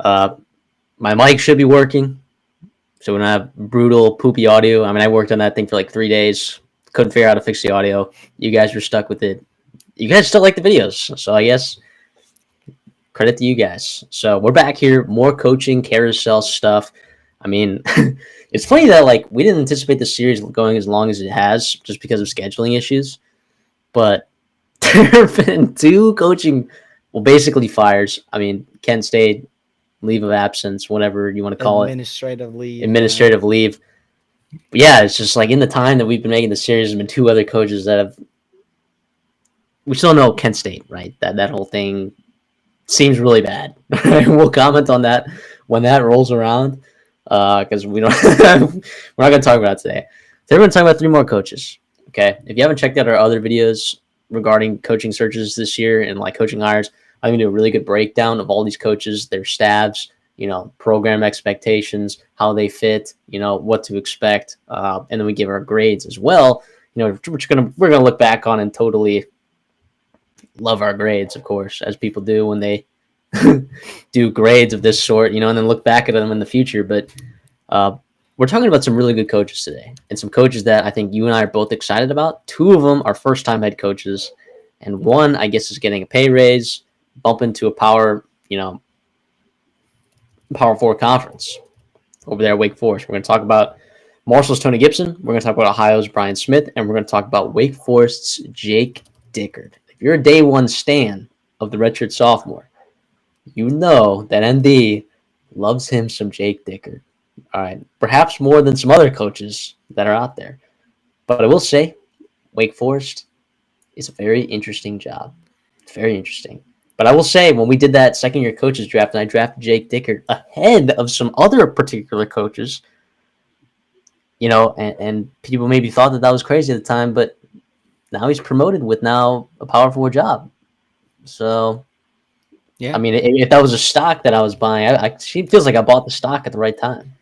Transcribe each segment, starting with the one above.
Uh, my mic should be working, so we don't have brutal, poopy audio. I mean, I worked on that thing for like 3 days. Couldn't figure out how to fix the audio. You guys were stuck with it. You guys still like the videos, so I guess credit to you guys. So we're back here, more coaching carousel stuff. I mean, it's funny that like we didn't anticipate the series going as long as it has just because of scheduling issues. But there have been two coaching, well, basically fires. I mean, Kent State, leave of absence, whatever you want to call it, Administrative leave. administrative leave. But yeah, it's just like in the time that we've been making the series, there's been two other coaches that have. We still know Kent State, right? That whole thing seems really bad. We'll comment on that when that rolls around, because we don't. We're not going to talk about it today. Today we're going to talk about three more coaches. Okay, if you haven't checked out our other videos regarding coaching searches this year and like coaching hires, I'm going to do a really good breakdown of all these coaches, their staffs, program expectations, how they fit, what to expect, and then we give our grades as well. Which we're gonna look back on and totally love our grades, of course, as people do when they do grades of this sort, and then look back at them in the future. But we're talking about some really good coaches today, and some coaches that I think you and I are both excited about. Two of them are first-time head coaches, and one, I guess, is getting a pay raise, bump into a Power 4 conference over there at Wake Forest. We're going to talk about Marshall's Tony Gibson. We're going to talk about Ohio's Brian Smith, and we're going to talk about Wake Forest's Jake Dickert. If you're a day one stan of the Redshirt Sophomore, you know that MD loves him some Jake Dickert. All right, perhaps more than some other coaches that are out there. But I will say, Wake Forest is a very interesting job. It's very interesting. But I will say, when we did that second-year coaches draft, and I drafted Jake Dickert ahead of some other particular coaches, and people maybe thought that was crazy at the time, but now he's promoted with now a Power 4 job. So, yeah. I mean, if that was a stock that I was buying, it feels like I bought the stock at the right time.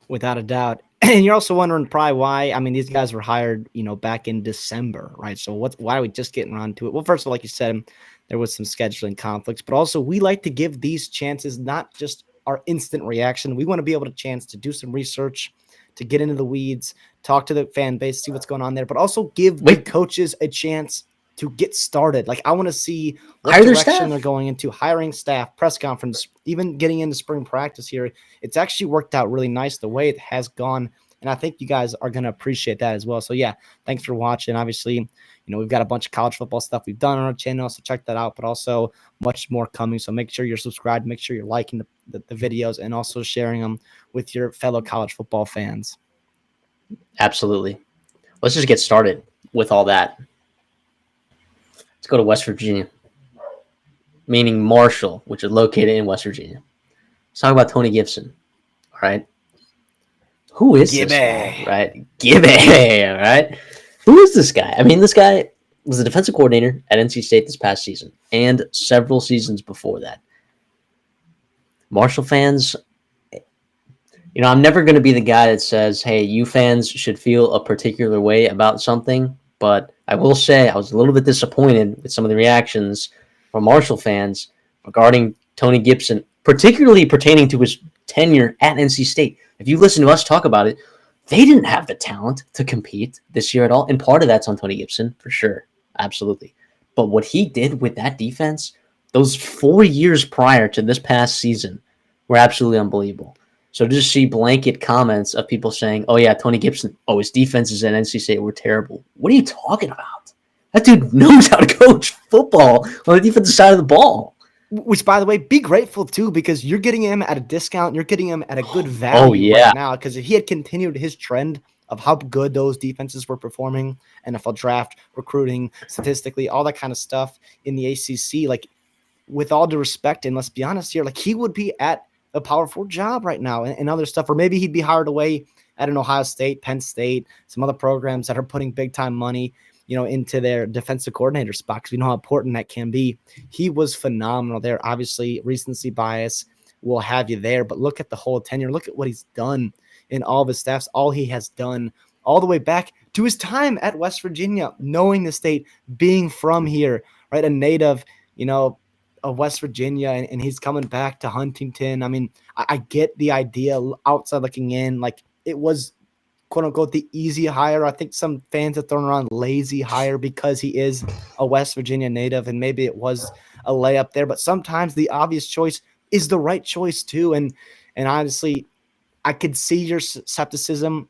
Without a doubt. And you're also wondering probably why. I mean, these guys were hired, back in December, right? So why are we just getting around to it? Well, first of all, like you said, there was some scheduling conflicts, but also we like to give these chances, not just our instant reaction. We want to be able to chance to do some research, to get into the weeds, talk to the fan base, see what's going on there, but also give the coaches a chance to get started. Like, I want to see what direction they're going into, hiring staff, press conference, even getting into spring practice here. It's actually worked out really nice the way it has gone, and I think you guys are going to appreciate that as well. So, yeah, thanks for watching. Obviously, we've got a bunch of college football stuff we've done on our channel, so check that out, but also much more coming. So make sure you're subscribed, make sure you're liking the videos, and also sharing them with your fellow college football fans. Absolutely. Let's just get started with all that. Let's go to West Virginia, meaning Marshall, which is located in West Virginia. Let's talk about Tony Gibson, all right? Who is this guy, right? Gibby, all right? Who is this guy? I mean, this guy was the defensive coordinator at NC State this past season and several seasons before that. Marshall fans, I'm never going to be the guy that says, hey, you fans should feel a particular way about something, but I will say I was a little bit disappointed with some of the reactions from Marshall fans regarding Tony Gibson, particularly pertaining to his tenure at NC State. If you listen to us talk about it, they didn't have the talent to compete this year at all, and part of that's on Tony Gibson, for sure, absolutely. But what he did with that defense, those 4 years prior to this past season, were absolutely unbelievable. So to just see blanket comments of people saying, oh, yeah, Tony Gibson, his defenses at NC State were terrible. What are you talking about? That dude knows how to coach football on the defensive side of the ball. Which, by the way, be grateful, too, because you're getting him at a discount. You're getting him at a good value right now, because if he had continued his trend of how good those defenses were performing, NFL draft, recruiting, statistically, all that kind of stuff in the ACC, like, with all due respect, and let's be honest here, like, he would be at a Power 4 job right now and other stuff, or maybe he'd be hired away at an Ohio State, Penn State, some other programs that are putting big time money, into their defensive coordinator spot, because we know how important that can be. He was phenomenal there. Obviously, recency bias will have you there, but look at the whole tenure. Look at what he's done in all of his staffs, all he has done all the way back to his time at West Virginia, knowing the state, being from here, right? A native, of West Virginia, and he's coming back to Huntington. I mean, I get the idea outside looking in. Like, it was quote unquote the easy hire. I think some fans have thrown around lazy hire because he is a West Virginia native, and maybe it was a layup there. But sometimes the obvious choice is the right choice too. And honestly, I could see your skepticism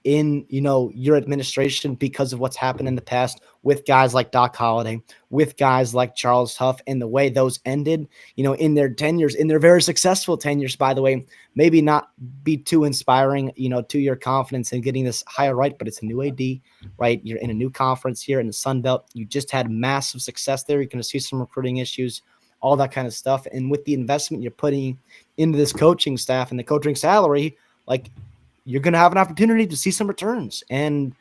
in, your administration because of what's happened in the past with guys like Doc Holliday, with guys like Charles Huff, and the way those ended, in their tenures, in their very successful tenures, by the way, maybe not be too inspiring, to your confidence in getting this hire right, but it's a new AD, right? You're in a new conference here in the Sun Belt. You just had massive success there. You're going to see some recruiting issues, all that kind of stuff. And with the investment you're putting into this coaching staff and the coaching salary, like, you're going to have an opportunity to see some returns. And,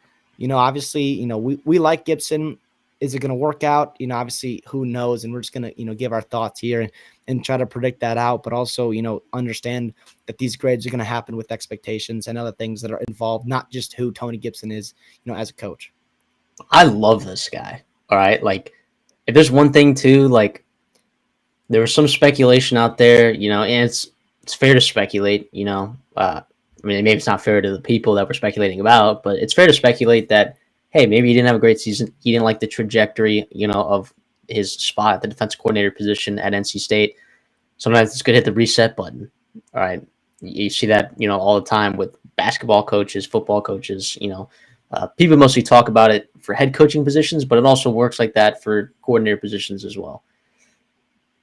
obviously, we like Gibson. Is it going to work out? Obviously, who knows? And we're just going to, give our thoughts here and try to predict that out, but also, understand that these grades are going to happen with expectations and other things that are involved, not just who Tony Gibson is, as a coach. I love this guy. All right. Like, if there's one thing too, like, there was some speculation out there, and it's fair to speculate, I mean, maybe it's not fair to the people that we're speculating about, but it's fair to speculate that, hey, maybe he didn't have a great season. He didn't like the trajectory, of his spot at the defensive coordinator position at NC State. Sometimes it's good to hit the reset button. All right. You see that, all the time with basketball coaches, football coaches, people mostly talk about it for head coaching positions, but it also works like that for coordinator positions as well.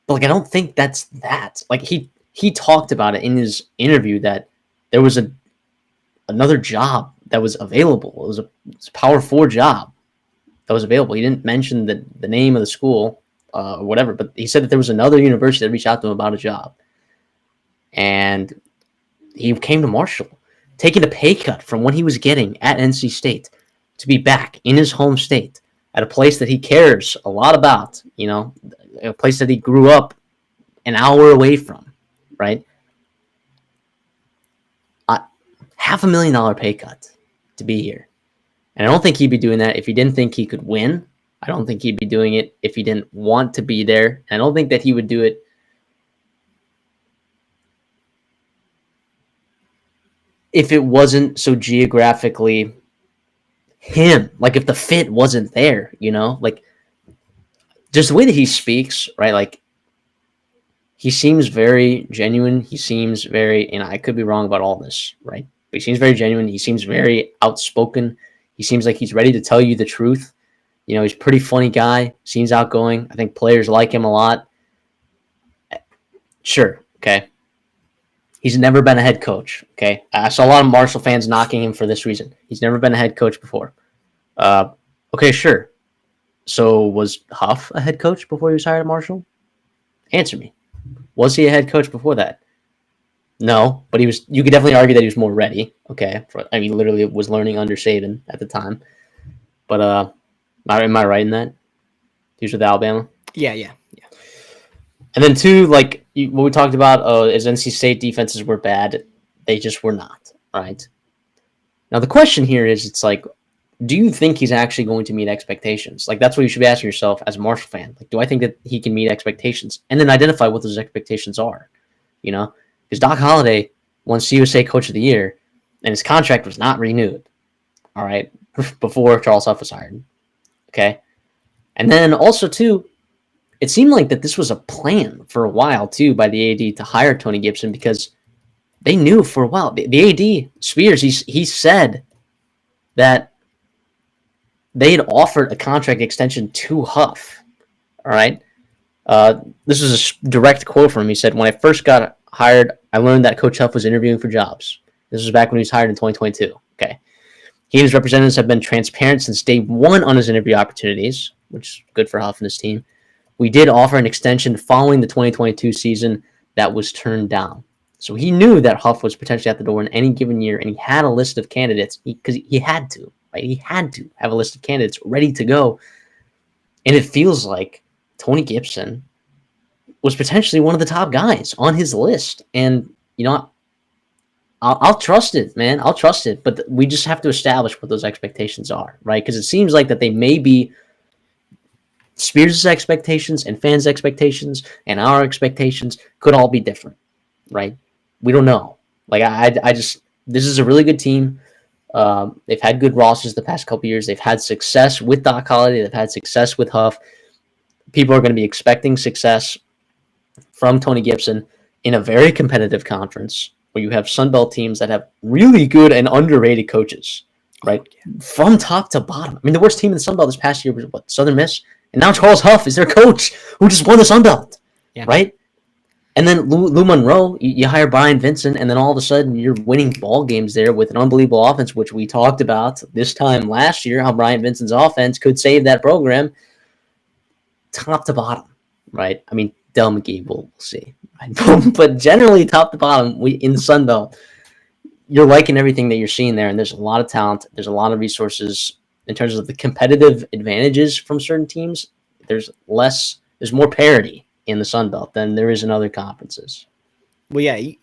But, like, I don't think that's that. Like, he talked about it in his interview that there was another job that was available. It was a Power 4 job that was available. He didn't mention the name of the school or whatever, but he said that there was another university that reached out to him about a job. And he came to Marshall, taking a pay cut from what he was getting at NC State to be back in his home state at a place that he cares a lot about, a place that he grew up an hour away from, right? $500,000 pay cut to be here. And I don't think he'd be doing that if he didn't think he could win. I don't think he'd be doing it if he didn't want to be there. And I don't think that he would do it if it wasn't so geographically him. Like, if the fit wasn't there, like, just the way that he speaks, right? Like, he seems very genuine. He seems very, and I could be wrong about all this, right? But he seems very genuine. He seems very outspoken. He seems like he's ready to tell you the truth. He's a pretty funny guy. Seems outgoing. I think players like him a lot. Sure, okay. He's never been a head coach, okay? I saw a lot of Marshall fans knocking him for this reason. He's never been a head coach before. Okay, sure. So was Huff a head coach before he was hired at Marshall? Answer me. Was he a head coach before that? No, but he was. You could definitely argue that he was more ready. Okay, literally was learning under Saban at the time. But am I right in that? He was with Alabama. Yeah. And then two, like what we talked about, is NC State defenses were bad. They just were not. Right. Now the question here is, it's like, do you think he's actually going to meet expectations? Like, that's what you should be asking yourself as a Marshall fan. Like, do I think that he can meet expectations? And then identify what those expectations are. Because Doc Holliday won CUSA Coach of the Year, and his contract was not renewed, all right, before Charles Huff was hired, okay? And then also, too, it seemed like that this was a plan for a while, too, by the AD to hire Tony Gibson, because they knew for a while. The AD, Spears, he said that they had offered a contract extension to Huff, all right? This is a direct quote from him. He said, "When I first got hired, I learned that Coach Huff was interviewing for jobs." This was back when he was hired in 2022. Okay. He and his representatives have been transparent since day one on his interview opportunities, which is good for Huff and his team. We did offer an extension following the 2022 season that was turned down. So he knew that Huff was potentially at the door in any given year, and he had a list of candidates because he had to, right? He had to have a list of candidates ready to go. And it feels like Tony Gibson was potentially one of the top guys on his list. And, I'll trust it, man. I'll trust it. But we just have to establish what those expectations are, right? Because it seems like that they may be Spears' expectations and fans' expectations and our expectations could all be different, right? We don't know. Like I just this is a really good team. They've had good rosters the past couple years. They've had success with Doc Holliday. They've had success with Huff. People are going to be expecting success from Tony Gibson in a very competitive conference where you have Sunbelt teams that have really good and underrated coaches, right? From top to bottom. I mean, the worst team in the Sunbelt this past year was what, Southern Miss? And now Charles Huff is their coach who just won the Sunbelt, right? And then Lou Monroe, you hire Brian Vincent, and then all of a sudden you're winning ball games there with an unbelievable offense, which we talked about this time last year, how Brian Vincent's offense could save that program top to bottom, right? I mean, Del McGee, we'll see. Right? But generally, top to bottom, in the Sun Belt, you're liking everything that you're seeing there, and there's a lot of talent. There's a lot of resources in terms of the competitive advantages from certain teams. There's more parity in the Sun Belt than there is in other conferences. Well, yeah, if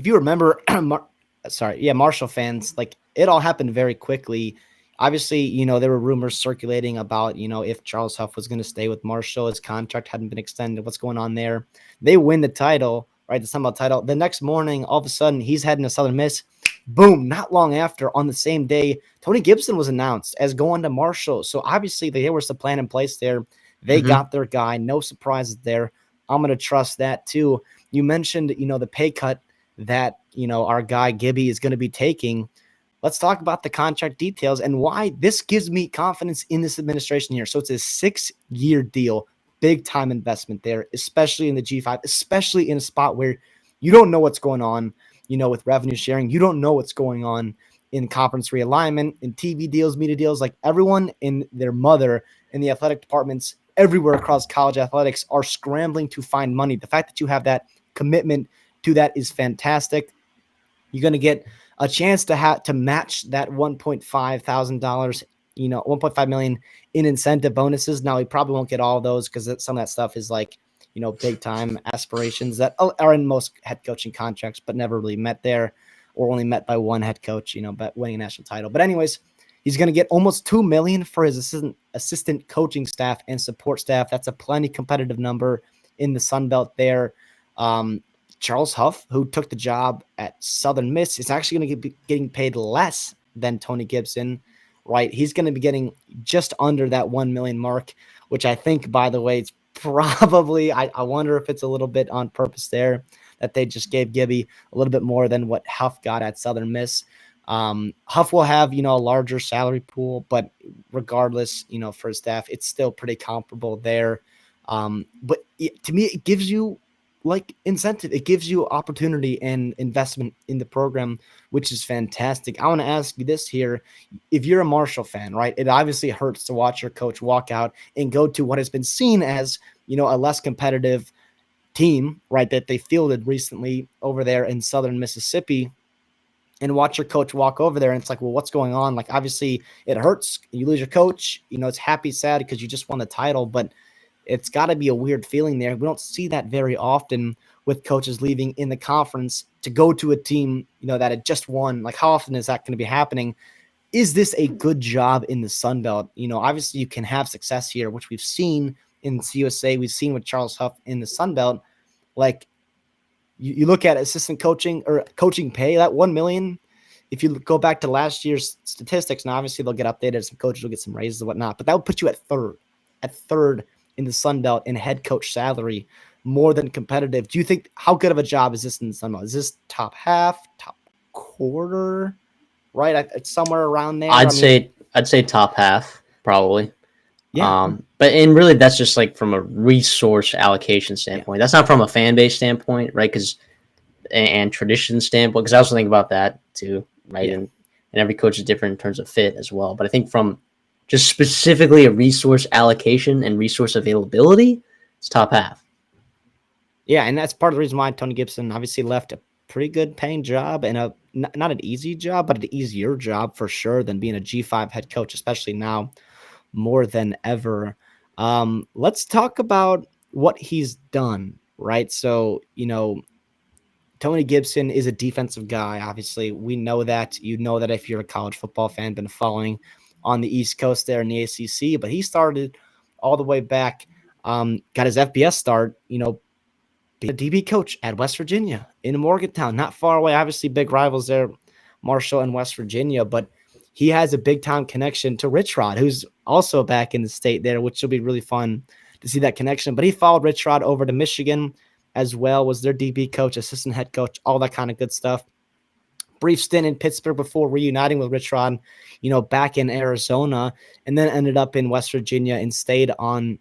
you remember, Marshall fans, like it all happened very quickly. Obviously, there were rumors circulating about, if Charles Huff was going to stay with Marshall, his contract hadn't been extended. What's going on there? They win the title, right? The Sunbelt title. The next morning, all of a sudden, he's heading to Southern Miss. Boom! Not long after, on the same day, Tony Gibson was announced as going to Marshall. So obviously, there was the plan in place there. They got their guy. No surprises there. I'm going to trust that too. You mentioned, the pay cut that, our guy Gibby is going to be taking. Let's talk about the contract details and why this gives me confidence in this administration here. So it's a 6-year deal, big time investment there, especially in the G5, especially in a spot where you don't know what's going on, with revenue sharing. You don't know what's going on in conference realignment, in TV deals, media deals. Like everyone in their mother in the athletic departments everywhere across college athletics are scrambling to find money. The fact that you have that commitment to that is fantastic. You're going to get a chance to match that $1.5 million, $1.5 million in incentive bonuses. Now, he probably won't get all of those because some of that stuff is like, big time aspirations that are in most head coaching contracts, but never really met there or only met by one head coach, but winning a national title. But anyways, he's going to get almost $2 million for his assistant coaching staff and support staff. That's a plenty competitive number in the Sun Belt there. Charles Huff, who took the job at Southern Miss, is actually going to be getting paid less than Tony Gibson, right? He's going to be getting just under that $1 million mark, which I think, by the way, it's probably, I wonder if it's a little bit on purpose there that they just gave Gibby a little bit more than what Huff got at Southern Miss. Huff will have, a larger salary pool, but regardless, for his staff, it's still pretty comparable there. But to me, it gives you like incentive. It gives you opportunity and investment in the program, which is fantastic. I want to ask you this here. If you're a Marshall fan, right, it obviously hurts to watch your coach walk out and go to what has been seen as, a less competitive team, right, that they fielded recently over there in Southern Mississippi, and watch your coach walk over there. And it's like, well, what's going on? Like, obviously it hurts. You lose your coach, it's happy, sad because you just won the title, but it's got to be a weird feeling there. We don't see that very often with coaches leaving in the conference to go to a team, that had just won. Like, how often is that going to be happening? Is this a good job in the Sun Belt? Obviously you can have success here, which we've seen in CUSA. We've seen with Charles Huff in the Sun Belt. Like, you look at assistant coaching or coaching pay, that $1 million. If you go back to last year's statistics, and obviously they'll get updated, some coaches will get some raises and whatnot, but that would put you at third in the Sun Belt in head coach salary, more than competitive. Do you think, how good of a job is this in the Sun Belt? Is this top half, top quarter, right? It's somewhere around there. I'd say top half, probably. Yeah. But really that's just like from a resource allocation standpoint. That's not from a fan base standpoint, right? And tradition standpoint, because I also think about that too, right? And every coach is different in terms of fit as well. But I think from just specifically a resource allocation and resource availability, it's top half. Yeah, and that's part of the reason why Tony Gibson obviously left a pretty good paying job and not an easy job, but an easier job for sure than being a G5 head coach, especially now more than ever. Let's talk about what he's done, right? So, Tony Gibson is a defensive guy. Obviously, we know that. You know that if you're a college football fan, been following on the East Coast there in the ACC, but he started all the way back. Got his FBS start, being a DB coach at West Virginia in Morgantown, not far away. Obviously, big rivals there, Marshall and West Virginia, but he has a big time connection to Rich Rod, who's also back in the state there, which will be really fun to see that connection. But he followed Rich Rod over to Michigan as well, was their DB coach, assistant head coach, all that kind of good stuff. Brief stint in Pittsburgh before reuniting with Rich Rod, back in Arizona, and then ended up in West Virginia and stayed on,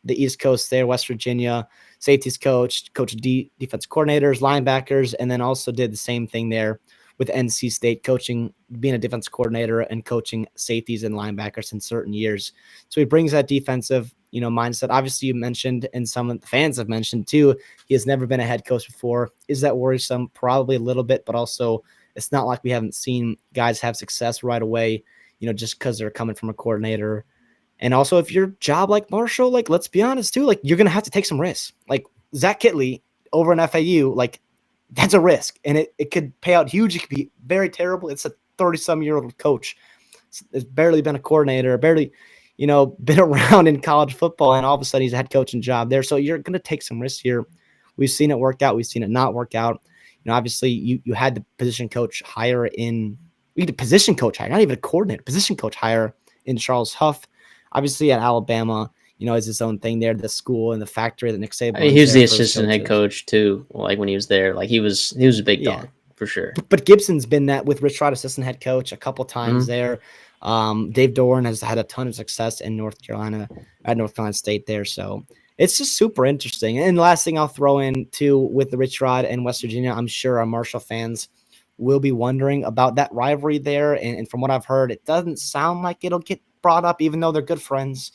the East Coast there, West Virginia, safeties coach, defense coordinators, linebackers, and then also did the same thing there with NC State, coaching, being a defense coordinator and coaching safeties and linebackers in certain years. So he brings that defensive, mindset. Obviously, you mentioned, and some of the fans have mentioned too, he has never been a head coach before. Is that worrisome? Probably a little bit, but also it's not like we haven't seen guys have success right away, just because they're coming from a coordinator. And also, if your job like Marshall, like, let's be honest too, like, you're going to have to take some risks. Like Zach Kitley over in FAU, like, that's a risk, and it could pay out huge. It could be very terrible. It's a 30-some-year-old coach. It's barely been a coordinator, barely, been around in college football, and all of a sudden he's a head coaching job there. So you're going to take some risks here. We've seen it work out. We've seen it not work out. Obviously you had the position coach hire in – we had a position coach hire, not even a coordinator, position coach hire in Charles Huff. Obviously at Alabama – is his own thing there, the school and the factory that Nick Saban. He was the assistant head coach too. Like when he was there, like he was a big dog for sure. But Gibson's been that with Rich Rod, assistant head coach, a couple times there. Dave Doran has had a ton of success in North Carolina State there. So it's just super interesting. And the last thing I'll throw in too with the Rich Rod and West Virginia, I'm sure our Marshall fans will be wondering about that rivalry there. And from what I've heard, it doesn't sound like it'll get brought up, even though they're good friends.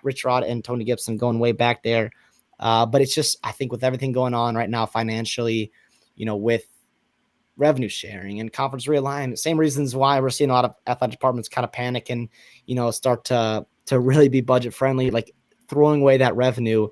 Rich Rod and Tony Gibson going way back there. But it's just, I think with everything going on right now financially, with revenue sharing and conference realignment, same reasons why we're seeing a lot of athletic departments kind of panic and, start to really be budget friendly, like throwing away that revenue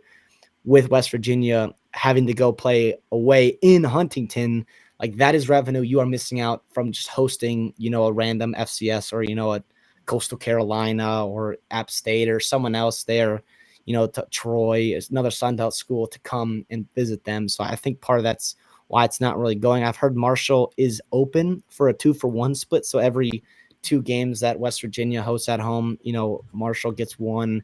with West Virginia, having to go play away in Huntington. Like that is revenue you are missing out from just hosting, a random FCS or, a Coastal Carolina or App State or someone else there, to Troy, another Sun Belt school, to come and visit them. So I think part of that's why it's not really going. I've heard Marshall is open for a 2-for-1 split. So every 2 games that West Virginia hosts at home, Marshall gets 1.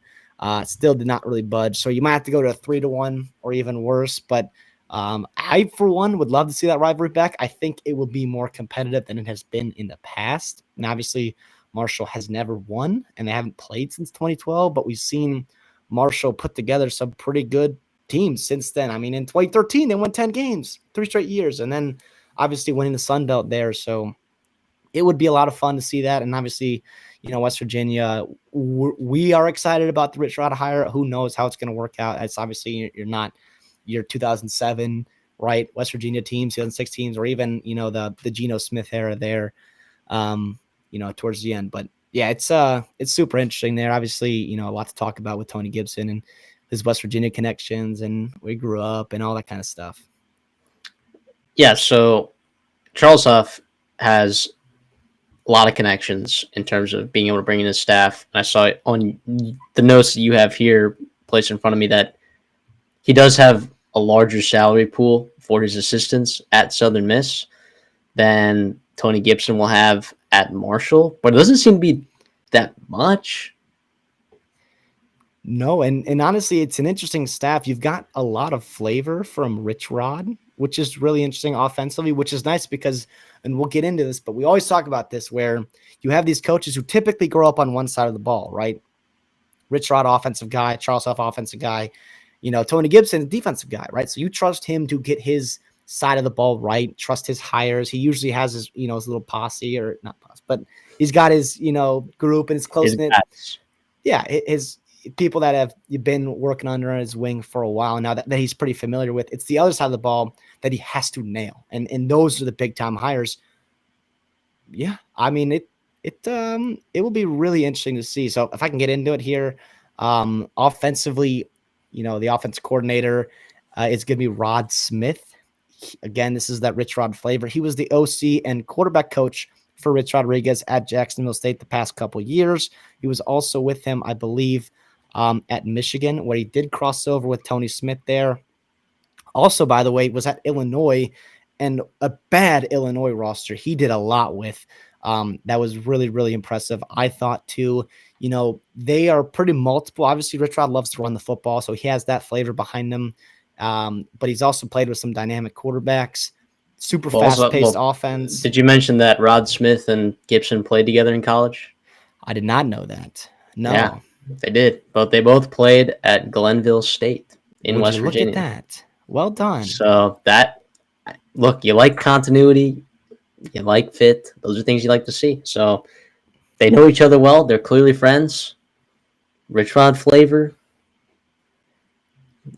Still did not really budge. So you might have to go to a 3-to-1 or even worse. But I, for one, would love to see that rivalry back. I think it will be more competitive than it has been in the past. And obviously, Marshall has never won, and they haven't played since 2012, but we've seen Marshall put together some pretty good teams since then. I mean, in 2013, they won 10 games, 3 straight years, and then obviously winning the Sun Belt there. So it would be a lot of fun to see that. And obviously, West Virginia, we are excited about the Rich Rod hire. Who knows how it's going to work out? It's obviously you're not your 2007, right? West Virginia teams, 2006 teams, or even, the Geno Smith era there. Towards the end. But yeah, it's super interesting there. Obviously, a lot to talk about with Tony Gibson and his West Virginia connections and where he grew up and all that kind of stuff. Yeah, so Charles Huff has a lot of connections in terms of being able to bring in his staff. I saw it on the notes that you have here placed in front of me that he does have a larger salary pool for his assistants at Southern Miss than Tony Gibson will have at Marshall, but it doesn't seem to be that much. No, and honestly, it's an interesting staff. You've got a lot of flavor from Rich Rod, which is really interesting offensively, which is nice because, and we'll get into this, but we always talk about this where you have these coaches who typically grow up on one side of the ball, right? Rich Rod, offensive guy, Charles Huff, offensive guy, Tony Gibson, defensive guy, right? So you trust him to get his side of the ball right, trust his hires. He usually has his, his little posse, or not posse, but he's got his, group and his close-knit. Yeah, his people that have been working under his wing for a while now that he's pretty familiar with. It's the other side of the ball that he has to nail. And those are the big-time hires. Yeah, I mean, it will be really interesting to see. So if I can get into it here, offensively, the offense coordinator is going to be Rod Smith. Again, this is that Rich Rod flavor. He was the OC and quarterback coach for Rich Rodriguez at Jacksonville State the past couple years. He was also with him, I believe, at Michigan, where he did cross over with Tony Smith there. Also, by the way, was at Illinois, and a bad Illinois roster he did a lot with. That was really, really impressive. I thought too, they are pretty multiple. Obviously, Rich Rod loves to run the football, so he has that flavor behind him. But he's also played with some dynamic quarterbacks, super fast-paced offense. Did you mention that Rod Smith and Gibson played together in college? I did not know that. No. Yeah, they did. They both played at Glenville State in West Virginia. Look at that. Well done. So look, you like continuity, you like fit. Those are things you like to see. So they know each other well. They're clearly friends. Rich Rod flavor.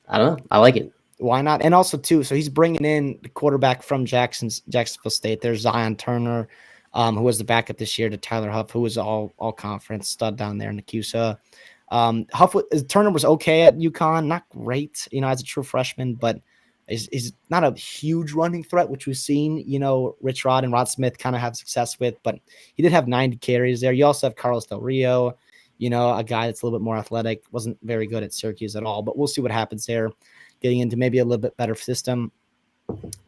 I don't know. I like it. Why not? And also, too, so he's bringing in the quarterback from Jacksonville State. There's Zion Turner, who was the backup this year to Tyler Huff, who was all conference stud down there in the CUSA. Turner was okay at UConn, not great, as a true freshman, but is not a huge running threat, which we've seen, Rich Rod and Rod Smith kind of have success with, but he did have 90 carries there. You also have Carlos Del Rio, a guy that's a little bit more athletic, wasn't very good at Syracuse at all, but we'll see what happens there, getting into maybe a little bit better system.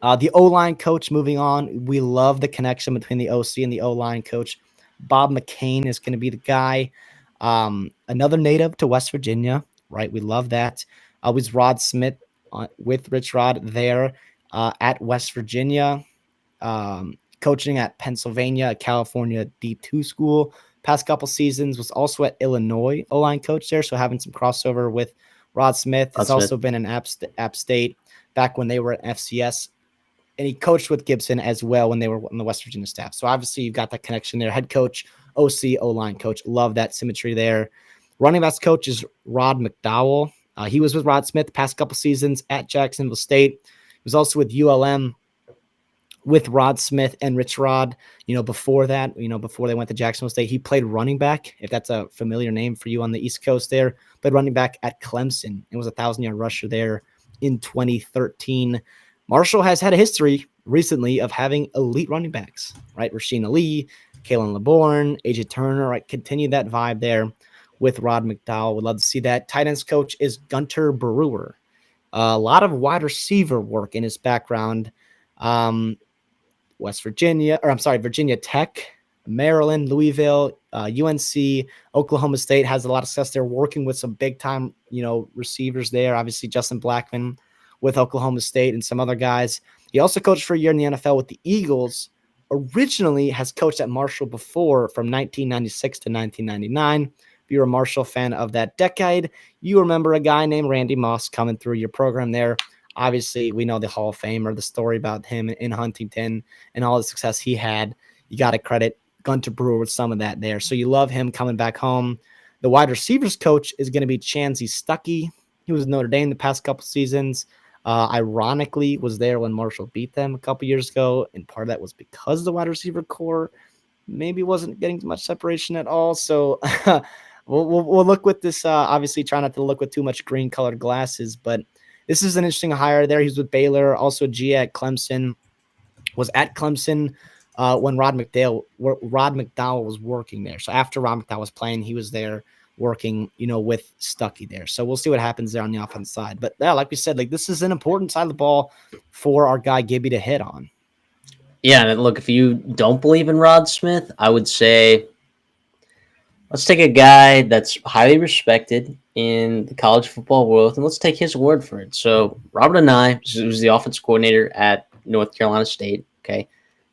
The O-line coach, moving on, we love the connection between the OC and the O-line coach. Bob McCain is going to be the guy. Another native to West Virginia, right? We love that. Was Rod Smith with Rich Rod there at West Virginia, coaching at Pennsylvania, California D2 school. Past couple seasons was also at Illinois O-line coach there, so having some crossover with Rod Smith. Has also been in App State back when they were at FCS, and he coached with Gibson as well when they were on the West Virginia staff. So obviously you've got that connection there. Head coach, OC, O-line coach. Love that symmetry there. Running backs coach is Rod McDowell. He was with Rod Smith the past couple seasons at Jacksonville State. He was also with ULM with Rod Smith and Rich Rod. Before that, before they went to Jacksonville State, he played running back, if that's a familiar name for you on the East Coast there. Played running back at Clemson and was a 1,000-yard rusher there in 2013. Marshall has had a history recently of having elite running backs, right? Rasheen Ali, Kalen LeBourne, AJ Turner, right? Continue that vibe there with Rod McDowell. Would love to see that. Tight ends coach is Gunter Brewer. A lot of wide receiver work in his background. Virginia Tech, Maryland, Louisville, UNC, Oklahoma State has a lot of success there, working with some big time, receivers there. Obviously, Justin Blackman with Oklahoma State and some other guys. He also coached for a year in the NFL with the Eagles. Originally has coached at Marshall before from 1996 to 1999. If you're a Marshall fan of that decade, you remember a guy named Randy Moss coming through your program there. Obviously, we know the Hall of Fame, or the story about him in Huntington and all the success he had. You got to credit Gunter Brewer with some of that there. So you love him coming back home. The wide receivers coach is going to be Chansey Stuckey. He was at Notre Dame the past couple seasons. Ironically, was there when Marshall beat them a couple years ago, and part of that was because the wide receiver core maybe wasn't getting much separation at all. So we'll look with this. Obviously, try not to look with too much green-colored glasses, but this is an interesting hire there. He's with Baylor, also G at Clemson. Was at Clemson when Rod McDowell was working there. So after Rod McDowell was playing, he was there working, with Stuckey there. So we'll see what happens there on the offense side. But yeah, like we said, this is an important side of the ball for our guy Gibby to hit on. Yeah, and look, if you don't believe in Rod Smith, I would say let's take a guy that's highly respected in the college football world, and let's take his word for it. So Robert Anae, who's the offensive coordinator at North Carolina State, okay,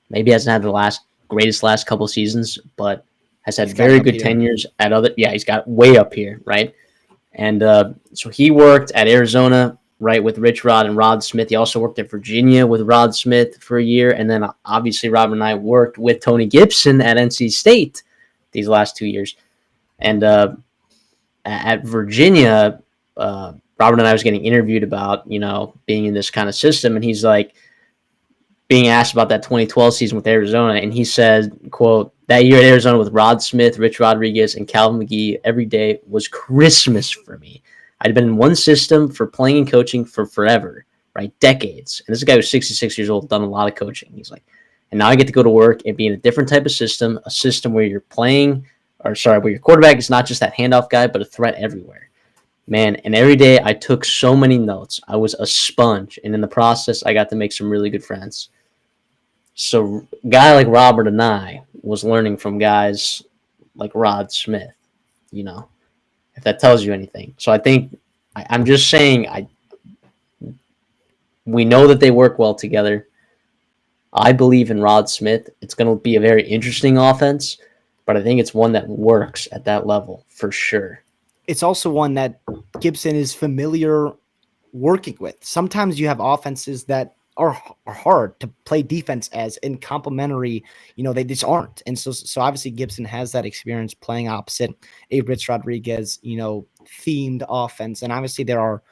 maybe hasn't had the greatest last couple seasons, but has had very good tenures at other. Yeah, he's got way up here, right? And so he worked at Arizona, right, with Rich Rod and Rod Smith. He also worked at Virginia with Rod Smith for a year, and then obviously Robert Anae worked with Tony Gibson at NC State these last 2 years. And at Virginia, Robert Anae was getting interviewed about, being in this kind of system. And he's like being asked about that 2012 season with Arizona. And he said, quote, "That year at Arizona with Rod Smith, Rich Rodriguez, and Calvin McGee, every day was Christmas for me. I'd been in one system for playing and coaching for forever, right? Decades." And this guy was 66 years old, done a lot of coaching. He's like, And now I get to go to work and be in a different type of system, a system where where your quarterback is not just that handoff guy, but a threat everywhere. Man, and every day I took so many notes. I was a sponge, and in the process, I got to make some really good friends. So, a guy like Robert and I was learning from guys like Rod Smith, you know, if that tells you anything. So, I think I'm just saying we know that they work well together. I believe in Rod Smith. It's going to be a very interesting offense, but I think it's one that works at that level for sure. It's also one that Gibson is familiar working with. Sometimes you have offenses that are hard to play defense as, and complementary, they just aren't. And so obviously Gibson has that experience playing opposite a Rich Rodriguez, themed offense. And obviously there are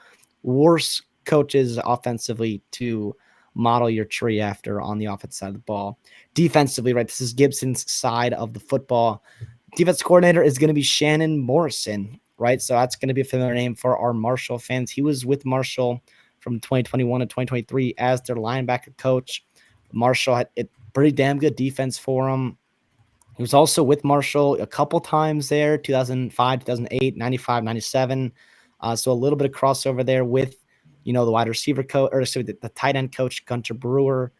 worse coaches offensively to model your tree after on the offensive side of the ball. Defensively, right, this is Gibson's side of the football. Defense coordinator is going to be Shannon Morrison, right? So that's going to be a familiar name for our Marshall fans. He was with Marshall from 2021 to 2023 as their linebacker coach. Marshall had a pretty damn good defense for him. He was also with Marshall a couple times there, 2005, 2008, 95, 97. So a little bit of crossover there with, the wide receiver coach, or sorry, the tight end coach, Gunter Brewer.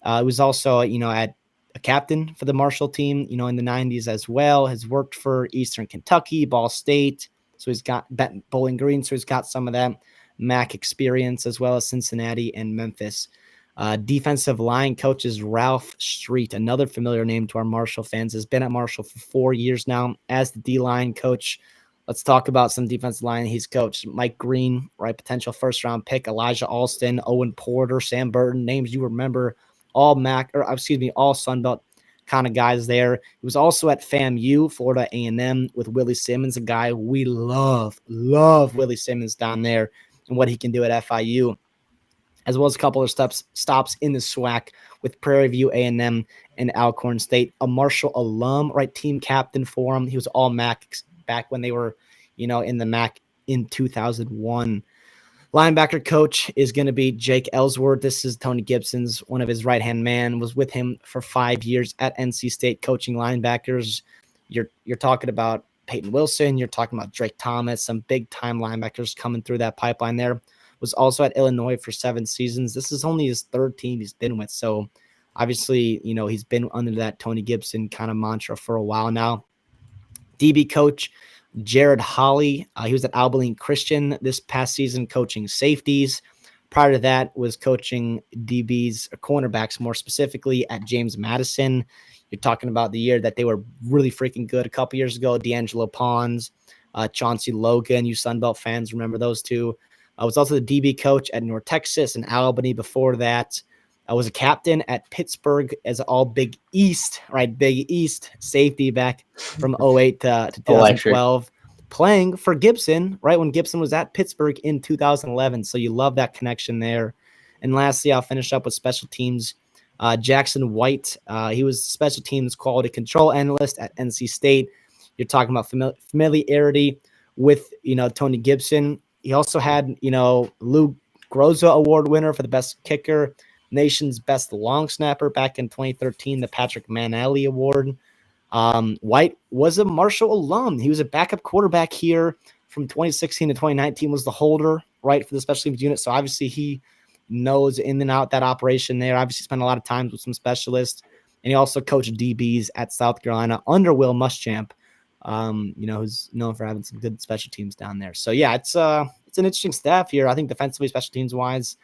He was also, at a captain for the Marshall team, in the 90s as well. Has worked for Eastern Kentucky, Ball State. So he's got Bowling Green. So he's got some of that MAC experience, as well as Cincinnati and Memphis. Defensive line coach is Ralph Street, another familiar name to our Marshall fans. Has been at Marshall for 4 years now as the D-line coach. Let's talk about some defensive line he's coached. Mike Green, right, potential first-round pick. Elijah Alston, Owen Porter, Sam Burton, names you remember, all Sun Belt kind of guys there. He was also at FAMU, Florida A&M, with Willie Simmons, a guy we love Willie Simmons down there and what he can do at FIU, as well as a couple of stops in the SWAC with Prairie View A&M and Alcorn State. A Marshall alum, right, team captain for him. He was all MAC back when they were, in the MAC in 2001. Linebacker coach is going to be Jake Ellsworth. This is Tony Gibson's, one of his right-hand man, was with him for 5 years at NC State coaching linebackers. You're talking about Peyton Wilson. You're talking about Drake Thomas, some big-time linebackers coming through that pipeline there. Was also at Illinois for 7 seasons. This is only his third team he's been with. So obviously, he's been under that Tony Gibson kind of mantra for a while now. DB coach Jared Hawley. He was at Abilene Christian this past season coaching safeties. Prior to that was coaching DBs, or cornerbacks more specifically, at James Madison. You're talking about the year that they were really freaking good a couple years ago. D'Angelo Pons, Chauncey Logan. You Sunbelt fans remember those two. I was also the DB coach at North Texas and Albany before that. I was a captain at Pittsburgh as all Big East, right? Big East safety back from 08 to 2012, playing for Gibson, right? When Gibson was at Pittsburgh in 2011. So you love that connection there. And lastly, I'll finish up with special teams. Jackson White, he was special teams quality control analyst at NC State. You're talking about familiarity with, Tony Gibson. He also had, Lou Groza Award winner for the best kicker, nation's best long snapper back in 2013, the Patrick Manelli Award. White was a Marshall alum. He was a backup quarterback here from 2016 to 2019, was the holder, right, for the special teams unit. So obviously he knows in and out that operation there. Obviously spent a lot of time with some specialists. And he also coached DBs at South Carolina under Will Muschamp, who's known for having some good special teams down there. So yeah, it's an interesting staff here. I think defensively, special teams wise,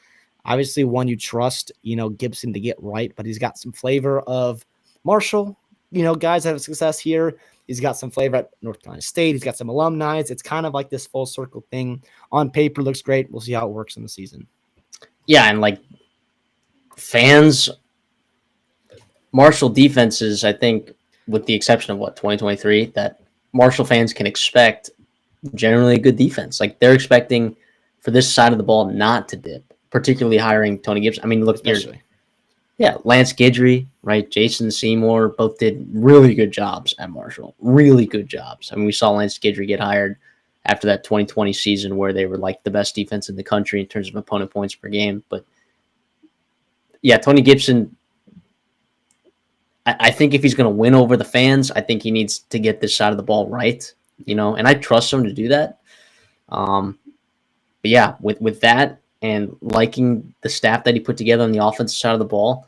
obviously one you trust, Gibson to get right, but he's got some flavor of Marshall, guys that have success here. He's got some flavor at North Carolina State. He's got some alumni. It's kind of like this full circle thing. On paper, looks great. We'll see how it works in the season. Yeah, and like fans, Marshall defenses, I think, with the exception of 2023, that Marshall fans can expect generally a good defense. Like they're expecting for this side of the ball not to dip, particularly hiring Tony Gibson. I mean, look, Lance Guidry, right? Jason Seymour both did really good jobs at Marshall. Really good jobs. I mean, we saw Lance Guidry get hired after that 2020 season where they were like the best defense in the country in terms of opponent points per game. But yeah, Tony Gibson, I think if he's going to win over the fans, I think he needs to get this side of the ball right, and I trust him to do that. But yeah, with that and liking the staff that he put together on the offensive side of the ball,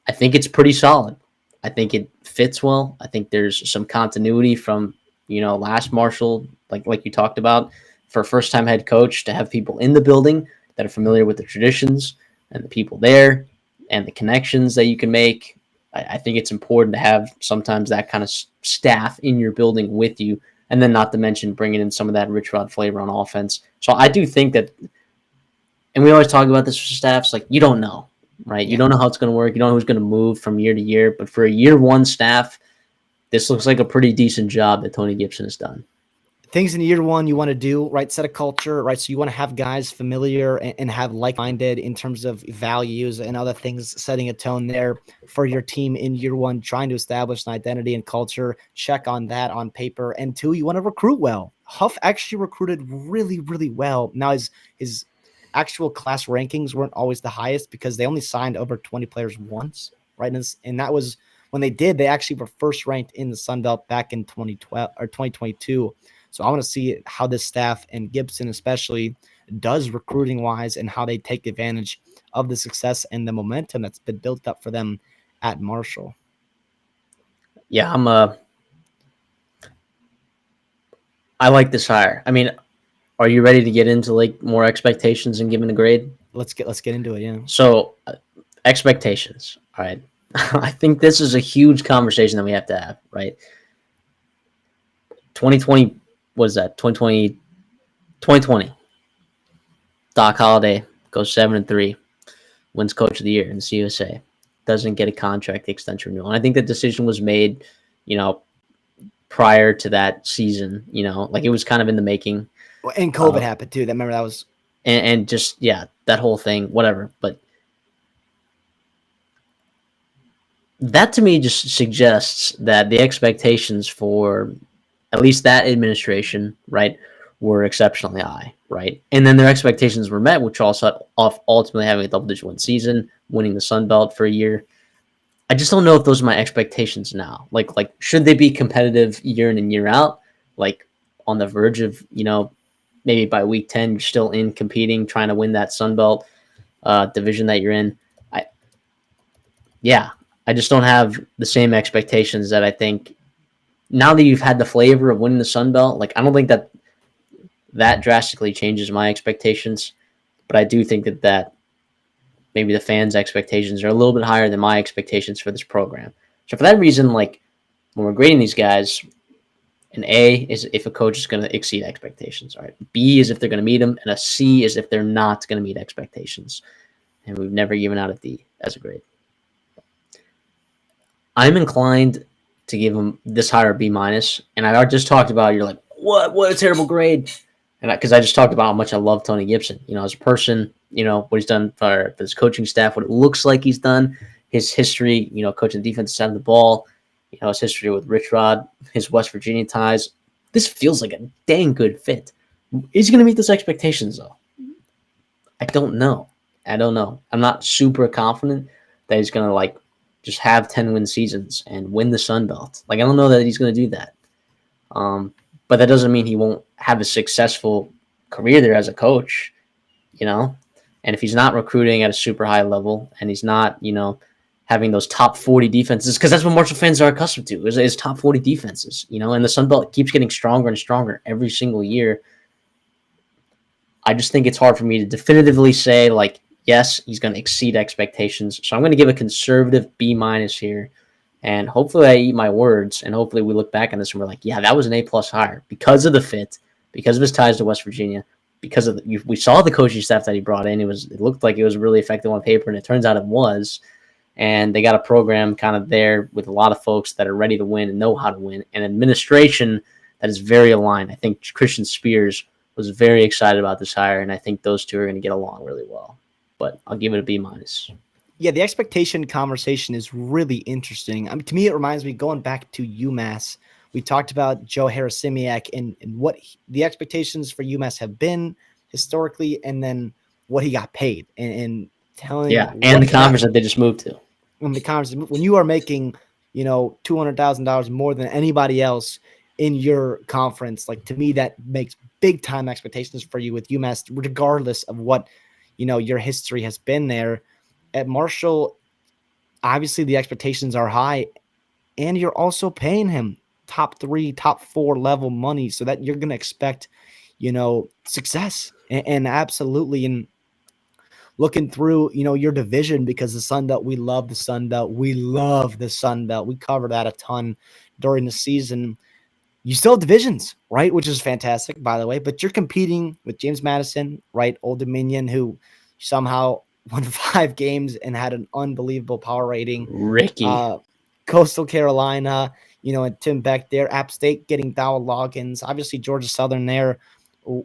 I think it's pretty solid. I think it fits well. I think there's some continuity from last Marshall, like you talked about, for a first time head coach to have people in the building that are familiar with the traditions and the people there and the connections that you can make. I think it's important to have sometimes that kind of staff in your building with you, and then not to mention bringing in some of that rich rod flavor on offense. So I do think that, and we always talk about this for staffs, like you don't know, right? You don't know how it's going to work. You don't know who's going to move from year to year. But for a year one staff, this looks like a pretty decent job that Tony Gibson has done. Things in year one you want to do, right? Set a culture, right? So you want to have guys familiar and have like-minded in terms of values and other things, setting a tone there for your team in year one, trying to establish an identity and culture. Check on that on paper. And two, you want to recruit well. Huff actually recruited really, really well. Now his actual class rankings weren't always the highest because they only signed over 20 players once, right? And that was when they did, they actually were first ranked in the Sun Belt back in 2012 or 2022. So I want to see how this staff and Gibson especially does recruiting wise and how they take advantage of the success and the momentum that's been built up for them at Marshall. Yeah, I like this hire. I mean, are you ready to get into like more expectations and giving a grade? Let's get into it. Yeah. So expectations. All right. I think this is a huge conversation that we have to have, right? 2020, what is that? 2020. Doc Holliday goes 7-3, wins Coach of the Year in the CUSA, doesn't get a contract extension renewal. And I think the decision was made, prior to that season, like it was kind of in the making. And COVID happened too. Remember that was. And just, yeah, that whole thing, whatever. But that to me just suggests that the expectations for at least that administration, right, were exceptionally high, right? And then their expectations were met, which also ultimately having a double-digit win season, winning the Sun Belt for a year. I just don't know if those are my expectations now. Like should they be competitive year in and year out? Like on the verge of, maybe by week 10, you're still in competing, trying to win that Sun Belt division that you're in. I just don't have the same expectations that I think now that you've had the flavor of winning the Sun Belt. Like, I don't think that drastically changes my expectations, but I do think that maybe the fans' expectations are a little bit higher than my expectations for this program. So for that reason, like when we're grading these guys, an A is if a coach is going to exceed expectations. All right. B is if they're going to meet them, and a C is if they're not going to meet expectations. And we've never given out a D as a grade. I'm inclined to give him this higher B minus, and I just talked about. You're like, what a terrible grade, and because I just talked about how much I love Tony Gibson. As a person, what he's done for his coaching staff, what it looks like he's done, his history, coaching the defensive side of the ball, his history with Rich Rod, his West Virginia ties. This feels like a dang good fit. Is he going to meet those expectations though? I don't know. I'm not super confident that he's going to just have 10-win seasons and win the Sun Belt. I don't know that he's going to do that. But that doesn't mean he won't have a successful career there as a coach, And if he's not recruiting at a super high level and he's not, having those top 40 defenses, because that's what Marshall fans are accustomed to, is top 40 defenses, and the Sun Belt keeps getting stronger and stronger every single year. I just think it's hard for me to definitively say, yes, he's going to exceed expectations. So I'm going to give a conservative B minus here. And hopefully I eat my words. And hopefully we look back on this and we're like, yeah, that was an A+ hire because of the fit, because of his ties to West Virginia, because of we saw the coaching staff that he brought in. It looked like it was really effective on paper, and it turns out it was. And they got a program kind of there with a lot of folks that are ready to win and know how to win, and administration that is very aligned. I think Christian Spears was very excited about this hire, and I think those two are going to get along really well. But I'll give it a B minus. Yeah, the expectation conversation is really interesting. I mean, to me, it reminds me, going back to UMass, we talked about Joe Harasimiak and what the expectations for UMass have been historically, and then what he got paid, and telling and the conference that they just moved to. When the conference, when you are making $200,000 more than anybody else in your conference. Like, to me, that makes big time expectations for you with UMass, regardless of what, your history has been there. At Marshall, obviously the expectations are high, and you're also paying him top 3, top 4 level money, so that you're going to expect, success and absolutely. And looking through, your division, because the Sun Belt, we love the Sun Belt. We love the Sun Belt. We cover that a ton during the season. You still have divisions, right? Which is fantastic, by the way. But you're competing with James Madison, right? Old Dominion, who somehow won 5 games and had an unbelievable power rating. Ricky. Coastal Carolina, and Tim Beck there. App State getting Dowell Loggins. Obviously, Georgia Southern there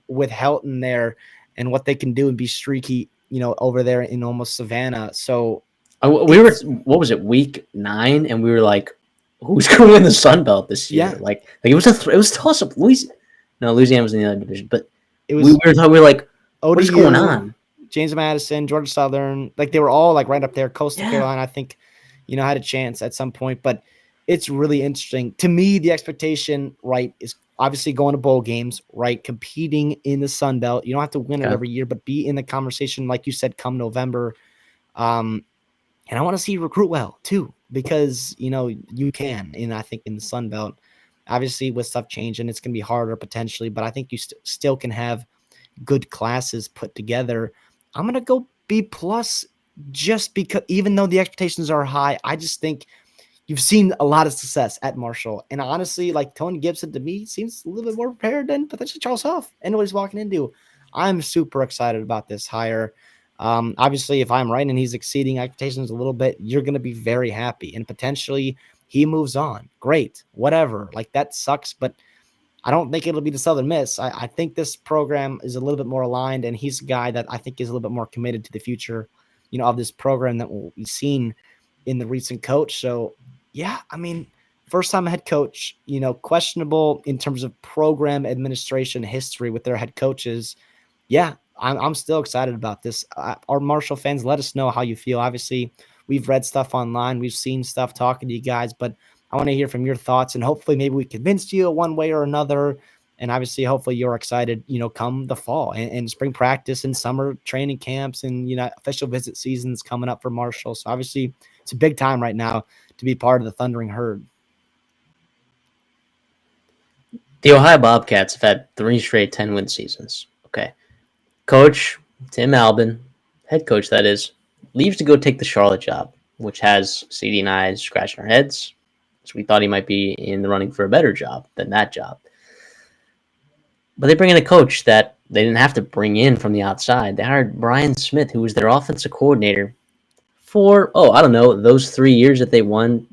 with Helton there, and what they can do and be streaky, over there in almost Savannah. So We were, what was it, week 9, and we were like, who's going to win the Sun Belt this year? Yeah. Like it was it was toss up. Louisiana was in the other division, but it was we were like, ODU, what is going on? James Madison, Georgia Southern, like they were all like right up there. Coastal Carolina, I think, had a chance at some point, but it's really interesting. To me, the expectation, right, is obviously going to bowl games, right, competing in the Sun Belt. You don't have to win it every year, but be in the conversation, like you said, come November. And I want to see you recruit well too, because, you can, and I think in the Sun Belt, obviously with stuff changing, it's going to be harder potentially, but I think you still can have good classes put together. I'm going to go B plus, just because, even though the expectations are high, I just think you've seen a lot of success at Marshall. And honestly, like Tony Gibson to me seems a little bit more prepared than potentially Charles Huff and what he's walking into. I'm super excited about this hire. Obviously, if I'm right and he's exceeding expectations a little bit, you're going to be very happy, and potentially he moves on. Great, whatever. Like, that sucks, but I don't think it'll be the Southern Miss. I think this program is a little bit more aligned, and he's a guy that I think is a little bit more committed to the future, of this program that we've seen in the recent coach. So, yeah, I mean, first time head coach, questionable in terms of program administration history with their head coaches. Yeah, I'm still excited about this. Our Marshall fans, let us know how you feel. Obviously, we've read stuff online. We've seen stuff talking to you guys, but I want to hear from your thoughts, and hopefully maybe we convinced you one way or another. And obviously, hopefully you're excited, come the fall and spring practice and summer training camps and, official visit seasons coming up for Marshall. So obviously it's a big time right now to be part of the Thundering Herd. The Ohio Bobcats have had 3 straight 10-win seasons. Okay. Coach Tim Albin, head coach that is, leaves to go take the Charlotte job, which has CD and I scratching our heads. So we thought he might be in the running for a better job than that job. But they bring in a coach that they didn't have to bring in from the outside. They hired Brian Smith, who was their offensive coordinator for, those 3 years that they won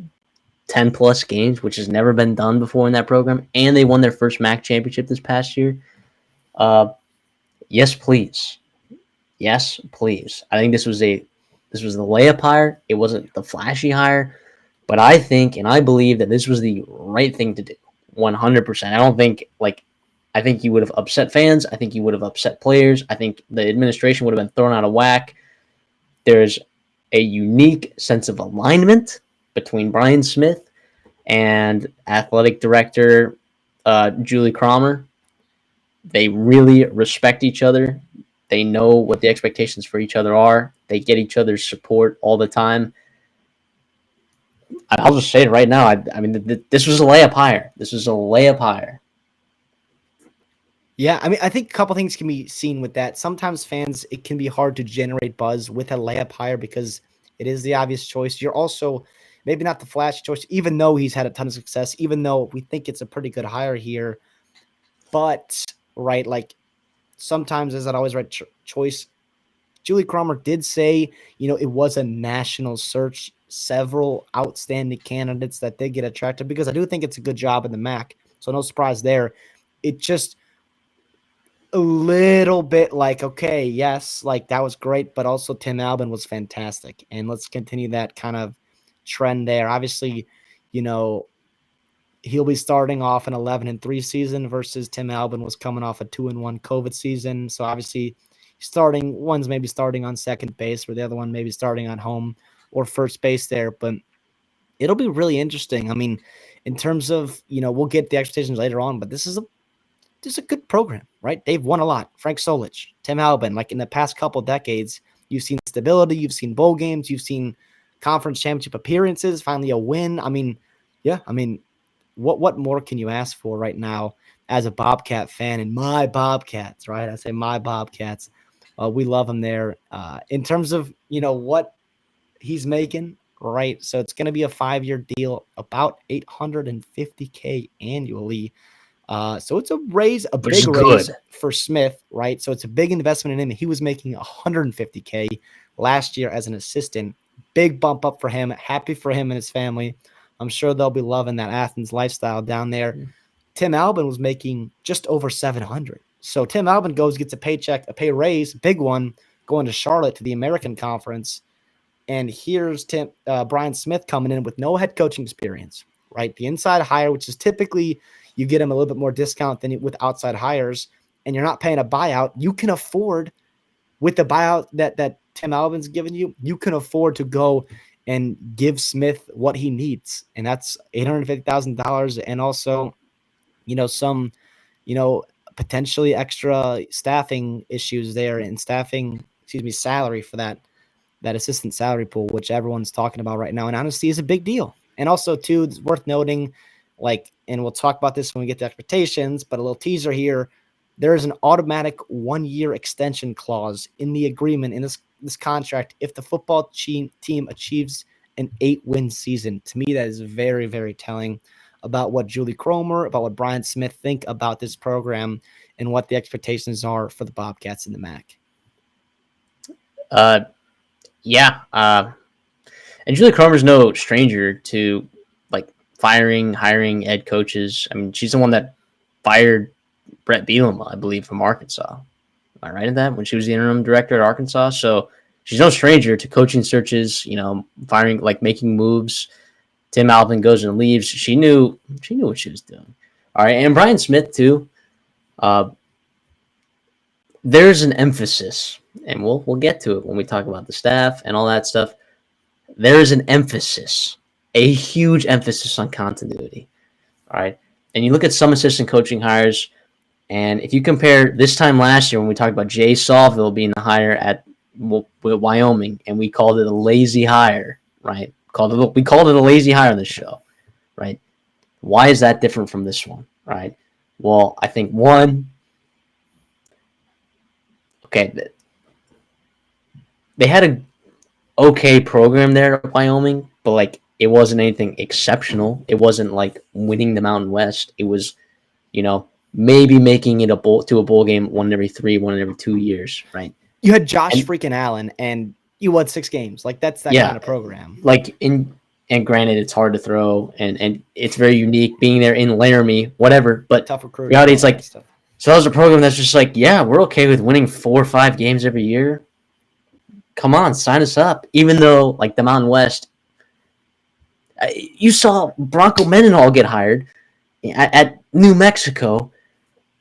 10-plus games, which has never been done before in that program, and they won their first MAC championship this past year. Yes, please. Yes, please. I think this was the layup hire. It wasn't the flashy hire, but I think and I believe that this was the right thing to do. 100%. I think you would have upset fans. I think you would have upset players. I think the administration would have been thrown out of whack. There's a unique sense of alignment between Brian Smith and athletic director Julie Cromer. They really respect each other. They know what the expectations for each other are. They get each other's support all the time. I'll just say it right now. I mean, this was a layup hire. This was a layup hire. Yeah, I mean, I think a couple things can be seen with that. Sometimes fans, it can be hard to generate buzz with a layup hire because it is the obvious choice. You're also maybe not the flash choice, even though he's had a ton of success, even though we think it's a pretty good hire here. But, right, like, sometimes is that always right choice? Julie Cromer did say, it was a national search, several outstanding candidates that did get attracted, because I do think it's a good job in the MAC. So no surprise there. It just a little bit like, okay, yes, like that was great, but also Tim Albin was fantastic. And let's continue that kind of trend there. Obviously, he'll be starting off an 11-3 season versus Tim Albin was coming off a 2-1 COVID season. So obviously one's maybe starting on second base, or the other one maybe starting on home or first base there. But it'll be really interesting. I mean, in terms of, we'll get the expectations later on, but this is a good program, right? They've won a lot. Frank Solich, Tim Albin, like in the past couple of decades, you've seen stability, you've seen bowl games, you've seen conference championship appearances, finally a win. I mean, yeah, what more can you ask for right now as a Bobcat fan? And my Bobcats, right? I say my Bobcats. We love him there. In terms of, what he's making, right? So it's going to be a 5-year deal, about $850K annually. So it's a big raise for Smith, right? So it's a big investment in him. He was making $150K last year as an assistant. Big bump up for him. Happy for him and his family. I'm sure they'll be loving that Athens lifestyle down there. Tim Albin was making just over $700. So Tim Albin gets a paycheck, a pay raise, big one, going to Charlotte to the American Conference. And here's Brian Smith coming in with no head coaching experience, right? The inside hire, which is typically you get him a little bit more discount than with outside hires, and you're not paying a buyout. You can afford, with the buyout that Tim Albin's given you, you can afford to go and give Smith what he needs. And that's $850,000. And also, some, potentially extra staffing issues there and salary for that assistant salary pool, which everyone's talking about right now. And honestly is a big deal. And also too, it's worth noting, and we'll talk about this when we get to expectations, but a little teaser here. There is an automatic 1-year extension clause in the agreement in this contract if the football team achieves an 8-win season. To me, that is very, very telling about what Julie Cromer, about what Brian Smith think about this program and what the expectations are for the Bobcats in the MAC. And Julie Cromer's no stranger to hiring head coaches. I mean, she's the one that fired Brett Bielema, I believe, from Arkansas. Am I right in that? When she was the interim director at Arkansas. So she's no stranger to coaching searches, firing, making moves. Tim Albin goes and leaves. She knew what she was doing. All right. And Brian Smith too. There's an emphasis, and we'll get to it when we talk about the staff and all that stuff. There is an emphasis, a huge emphasis on continuity. All right. And you look at some assistant coaching hires, and if you compare this time last year when we talked about Jay Sawville being the hire at Wyoming, and we called it a lazy hire, right? We called it a lazy hire on this show, right? Why is that different from this one, right? Well, I think they had a okay program there at Wyoming, but it wasn't anything exceptional. It wasn't winning the Mountain West. It was, maybe making it to a bowl game one every 2 years, right? You had Josh freaking Allen, and you won 6 games. That's that kind of program. And granted, it's hard to throw, and it's very unique being there in Laramie, whatever. But tough recruiting. Reality, it's so that was a program that's just we're okay with winning 4 or 5 games every year. Come on, sign us up. Even though the Mountain West, you saw Bronco Mendenhall get hired at New Mexico,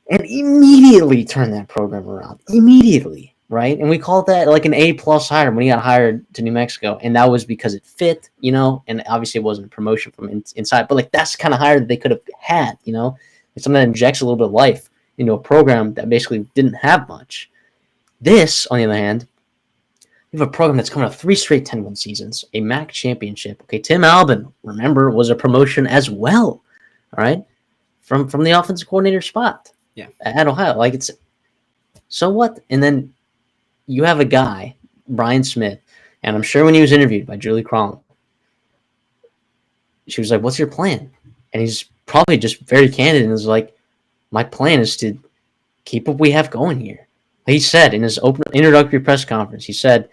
and immediately turned that program around. Immediately, right? And we called that an A+ hire when he got hired to New Mexico, and that was because it fit, and obviously it wasn't a promotion from inside, but that's the kind of hire that they could have had, It's something that injects a little bit of life into a program that basically didn't have much. This, on the other hand, you have a program that's coming off 3 straight 10-win seasons, a MAC championship. Okay, Tim Albin, remember, was a promotion as well, all right, from the offensive coordinator spot. Yeah, at Ohio. So what? And then you have a guy, Brian Smith, and I'm sure when he was interviewed by Julie Cromer, she was like, "What's your plan?" And he's probably just very candid and was like, "My plan is to keep what we have going here." He said in his introductory press conference, he said,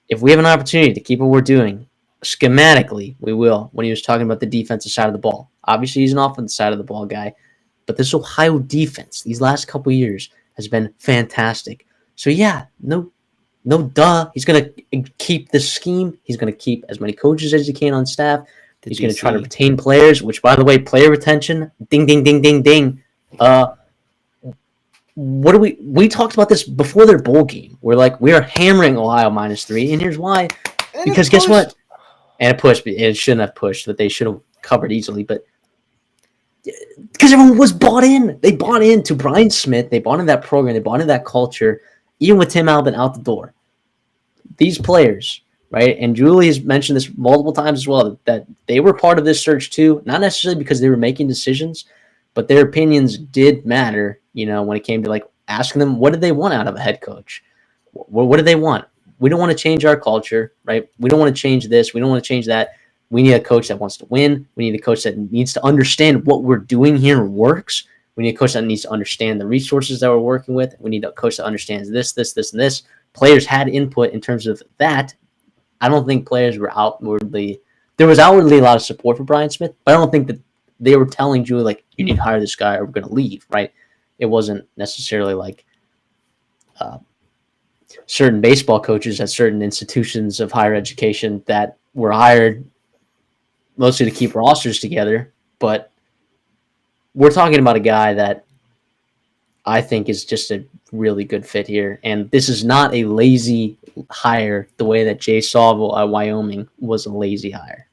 "If we have an opportunity to keep what we're doing, schematically, we will." When he was talking about the defensive side of the ball, obviously he's an offensive side of the ball guy. But this Ohio defense, these last couple of years, has been fantastic. So no duh. He's going to keep the scheme. He's going to keep as many coaches as he can on staff. He's going to try to retain players, which, by the way, player retention, ding, ding, ding, ding, ding. What do we talked about this before their bowl game. We are hammering Ohio -3, and here's why. Because guess what? and it pushed. It shouldn't have pushed. That they should have covered easily, but because everyone was bought in. They bought into Brian Smith. They bought into that program. They bought into that culture. Even with Tim Albin out the door, these players, right? And Julie has mentioned this multiple times as well, that they were part of this search too, not necessarily because they were making decisions, but their opinions did matter, when it came to like asking them, what did they want out of a head coach? What do they want? We don't want to change our culture, right? We don't want to change this. We don't want to change that. We need a coach that wants to win. We need a coach that needs to understand what we're doing here works. We need a coach that needs to understand the resources that we're working with. We need a coach that understands this, and this. Players had input in terms of that. I don't think players were outwardly. There was outwardly a lot of support for Brian Smith, but I don't think that they were telling Julie, like, you need to hire this guy or we're going to leave, right? It wasn't necessarily like certain baseball coaches at certain institutions of higher education that were hired mostly to keep rosters together. But we're talking about a guy that I think is just a really good fit here. And this is not a lazy hire the way that Jay Sauvel at Wyoming was a lazy hire.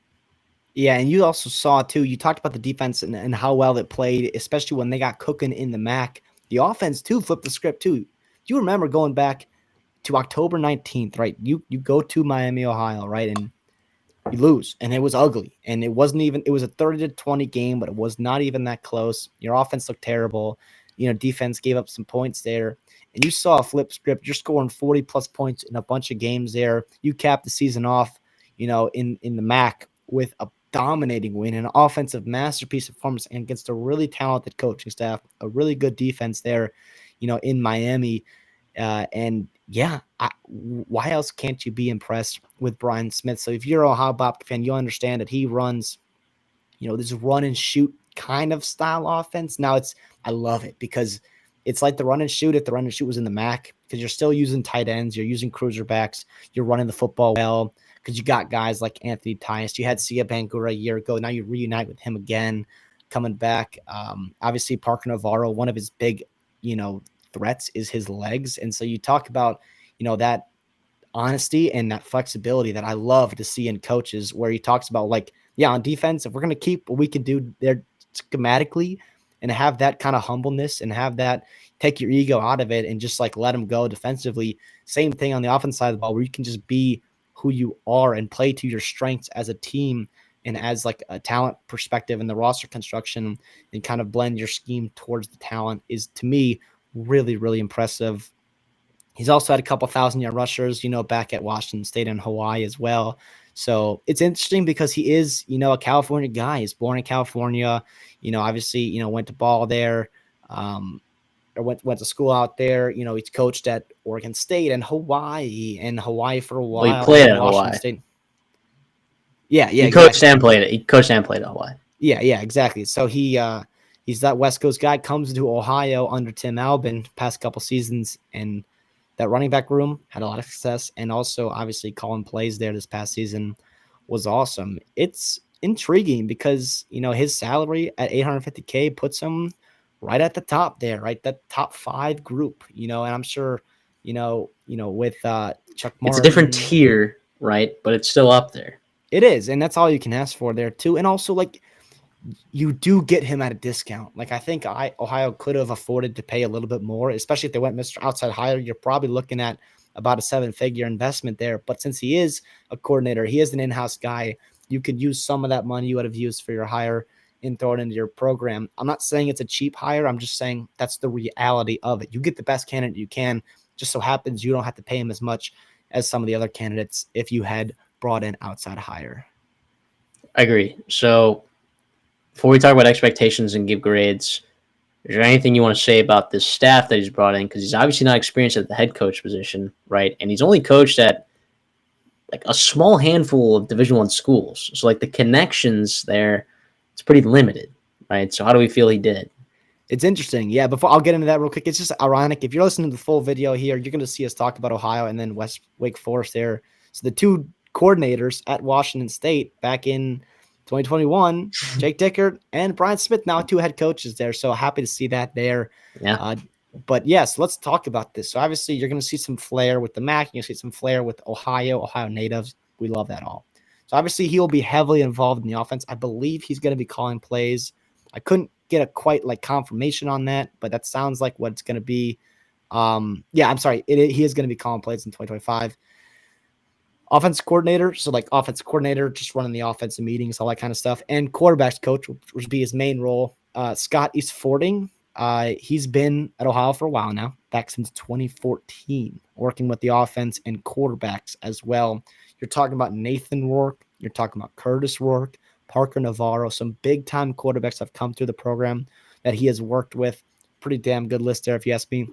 Yeah, and you also saw, too, you talked about the defense and how well it played, especially when they got cooking in the MAC. The offense, too, flipped the script, too. Do you remember going back to October 19th, right? You go to Miami, Ohio, right? And you lose, and it was ugly. And it wasn't even – it was a 30-20 game, but it was not even that close. Your offense looked terrible. Defense gave up some points there. And you saw a flip script. You're scoring 40-plus points in a bunch of games there. You capped the season off, in the MAC with a dominating win, an offensive masterpiece performance against a really talented coaching staff, a really good defense there, in Miami. And yeah, why else can't you be impressed with Brian Smith? So if you're a Ohio Bobcat fan, you'll understand that he runs, this run and shoot kind of style offense. Now I love it because it's like the run and shoot if the run and shoot was in the MAC, because you're still using tight ends, you're using cruiser backs, you're running the football well, because you got guys like Anthony Tyus. You had Sia Bangura a year ago. Now you reunite with him again, coming back. Obviously, Parker Navarro, one of his big, threats is his legs. And so you talk about, that honesty and that flexibility that I love to see in coaches, where he talks about, like, yeah, on defense, if we're going to keep what we can do there schematically and have that kind of humbleness and have that take your ego out of it and just like let them go defensively. Same thing on the offense side of the ball, where you can just be who you are and play to your strengths as a team and as like a talent perspective in the roster construction, and kind of blend your scheme towards the talent is, to me, really, really impressive. He's also had a couple 1,000-yard rushers, back at Washington State and Hawaii as well. So it's interesting because he is, a California guy. He's born in California, obviously, went to ball there, or went to school out there. He's coached at Oregon State and Hawaii for a while. Well, he played at Hawaii. State. Yeah, He coached and played it. He coached and played at Hawaii. Yeah, exactly. So he's that West Coast guy, comes into Ohio under Tim Albin past couple seasons, and that running back room had a lot of success. And also, obviously, calling plays there this past season was awesome. It's intriguing because, his salary at $850K puts him right at the top there, right? That top 5 group, and I'm sure, with Chuck Martin. It's a different tier, right? But it's still up there. It is. And that's all you can ask for there too. And also, like, you do get him at a discount. Like, I think Ohio could have afforded to pay a little bit more, especially if they went Mr. Outside hire. You're probably looking at about a 7-figure investment there. But since he is a coordinator, he is an in-house guy, you could use some of that money you would have used for your hire and throw it into your program. I'm not saying it's a cheap hire. I'm just saying that's the reality of it. You get the best candidate you can. Just so happens you don't have to pay him as much as some of the other candidates if you had brought in outside hire. I agree. So before we talk about expectations and give grades, is there anything you want to say about this staff that he's brought in? Because he's obviously not experienced at the head coach position, right? And he's only coached at like a small handful of Division I schools. So like the connections there, it's pretty limited, right? So how do we feel he did? It's interesting. Yeah, before I'll get into that real quick, it's just ironic. If you're listening to the full video here, you're going to see us talk about Ohio and then Wake Forest there. So the two coordinators at Washington State back in 2021, Jake Dickert and Brian Smith, now 2 head coaches there. So happy to see that there. Yeah. But yes, let's talk about this. So obviously you're going to see some flair with the MAC. You're going to see some flair with Ohio natives. We love that all. So obviously he'll be heavily involved in the offense. I believe he's going to be calling plays. I couldn't get a quite like confirmation on that, but that sounds like what it's going to be. Yeah, I'm sorry. He is going to be calling plays in 2025. Offense coordinator, so like offense coordinator, just running the offensive meetings, all that kind of stuff, and quarterbacks coach, which would be his main role. Scott Eastfording, he's been at Ohio for a while now, back since 2014, working with the offense and quarterbacks as well. You're talking about Nathan Rourke, you're talking about Curtis Rourke, Parker Navarro, some big time quarterbacks have come through the program that he has worked with. Pretty damn good list there, if you ask me.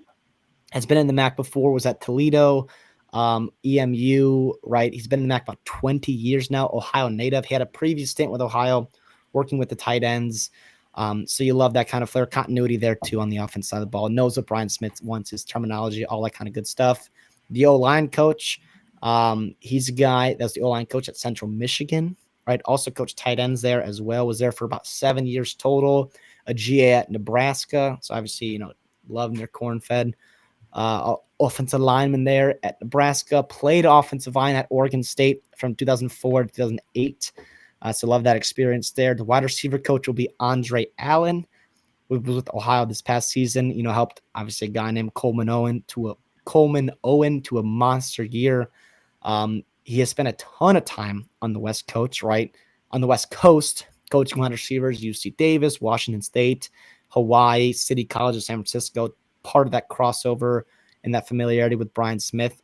Has been in the MAC before, was at Toledo, EMU, right? He's been in the MAC about 20 years now, Ohio native. He had a previous stint with Ohio working with the tight ends. So you love that kind of flair, continuity there too on the offense side of the ball. Knows what Brian Smith wants, his terminology, all that kind of good stuff. The O-line coach, he's a guy that's the O-line coach at Central Michigan, right? Also coached tight ends there as well. Was there for about 7 years total. A GA at Nebraska. So obviously, loving their corn-fed. Offensive lineman there at Nebraska, played offensive line at Oregon State from 2004 to 2008. So love that experience there. The wide receiver coach will be Andre Allen, who was with Ohio this past season. Helped obviously a guy named Coleman Owen to a monster year. He has spent a ton of time on the West Coast, right? On the West Coast, coaching wide receivers, UC Davis, Washington State, Hawaii, City College of San Francisco, part of that crossover and that familiarity with Brian Smith.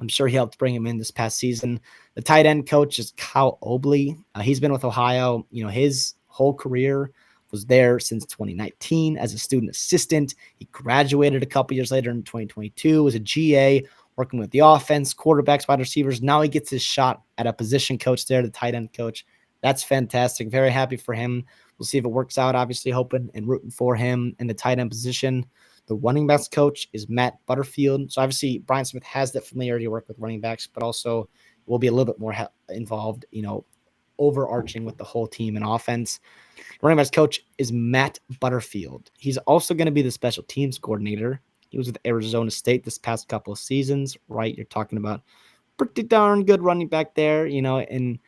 I'm sure he helped bring him in this past season. The tight end coach is Kyle Obley. He's been with Ohio. His whole career was there since 2019 as a student assistant. He graduated a couple years later in 2022 as a GA, working with the offense, quarterbacks, wide receivers. Now he gets his shot at a position coach there, the tight end coach. That's fantastic. Very happy for him. We'll see if it works out, obviously hoping and rooting for him in the tight end position. The running backs coach is Matt Butterfield. So obviously Brian Smith has that familiarity to work with running backs, but also will be a little bit more involved, overarching with the whole team and offense. Running backs coach is Matt Butterfield. He's also going to be the special teams coordinator. He was with Arizona State this past couple of seasons, right? You're talking about pretty darn good running back there, and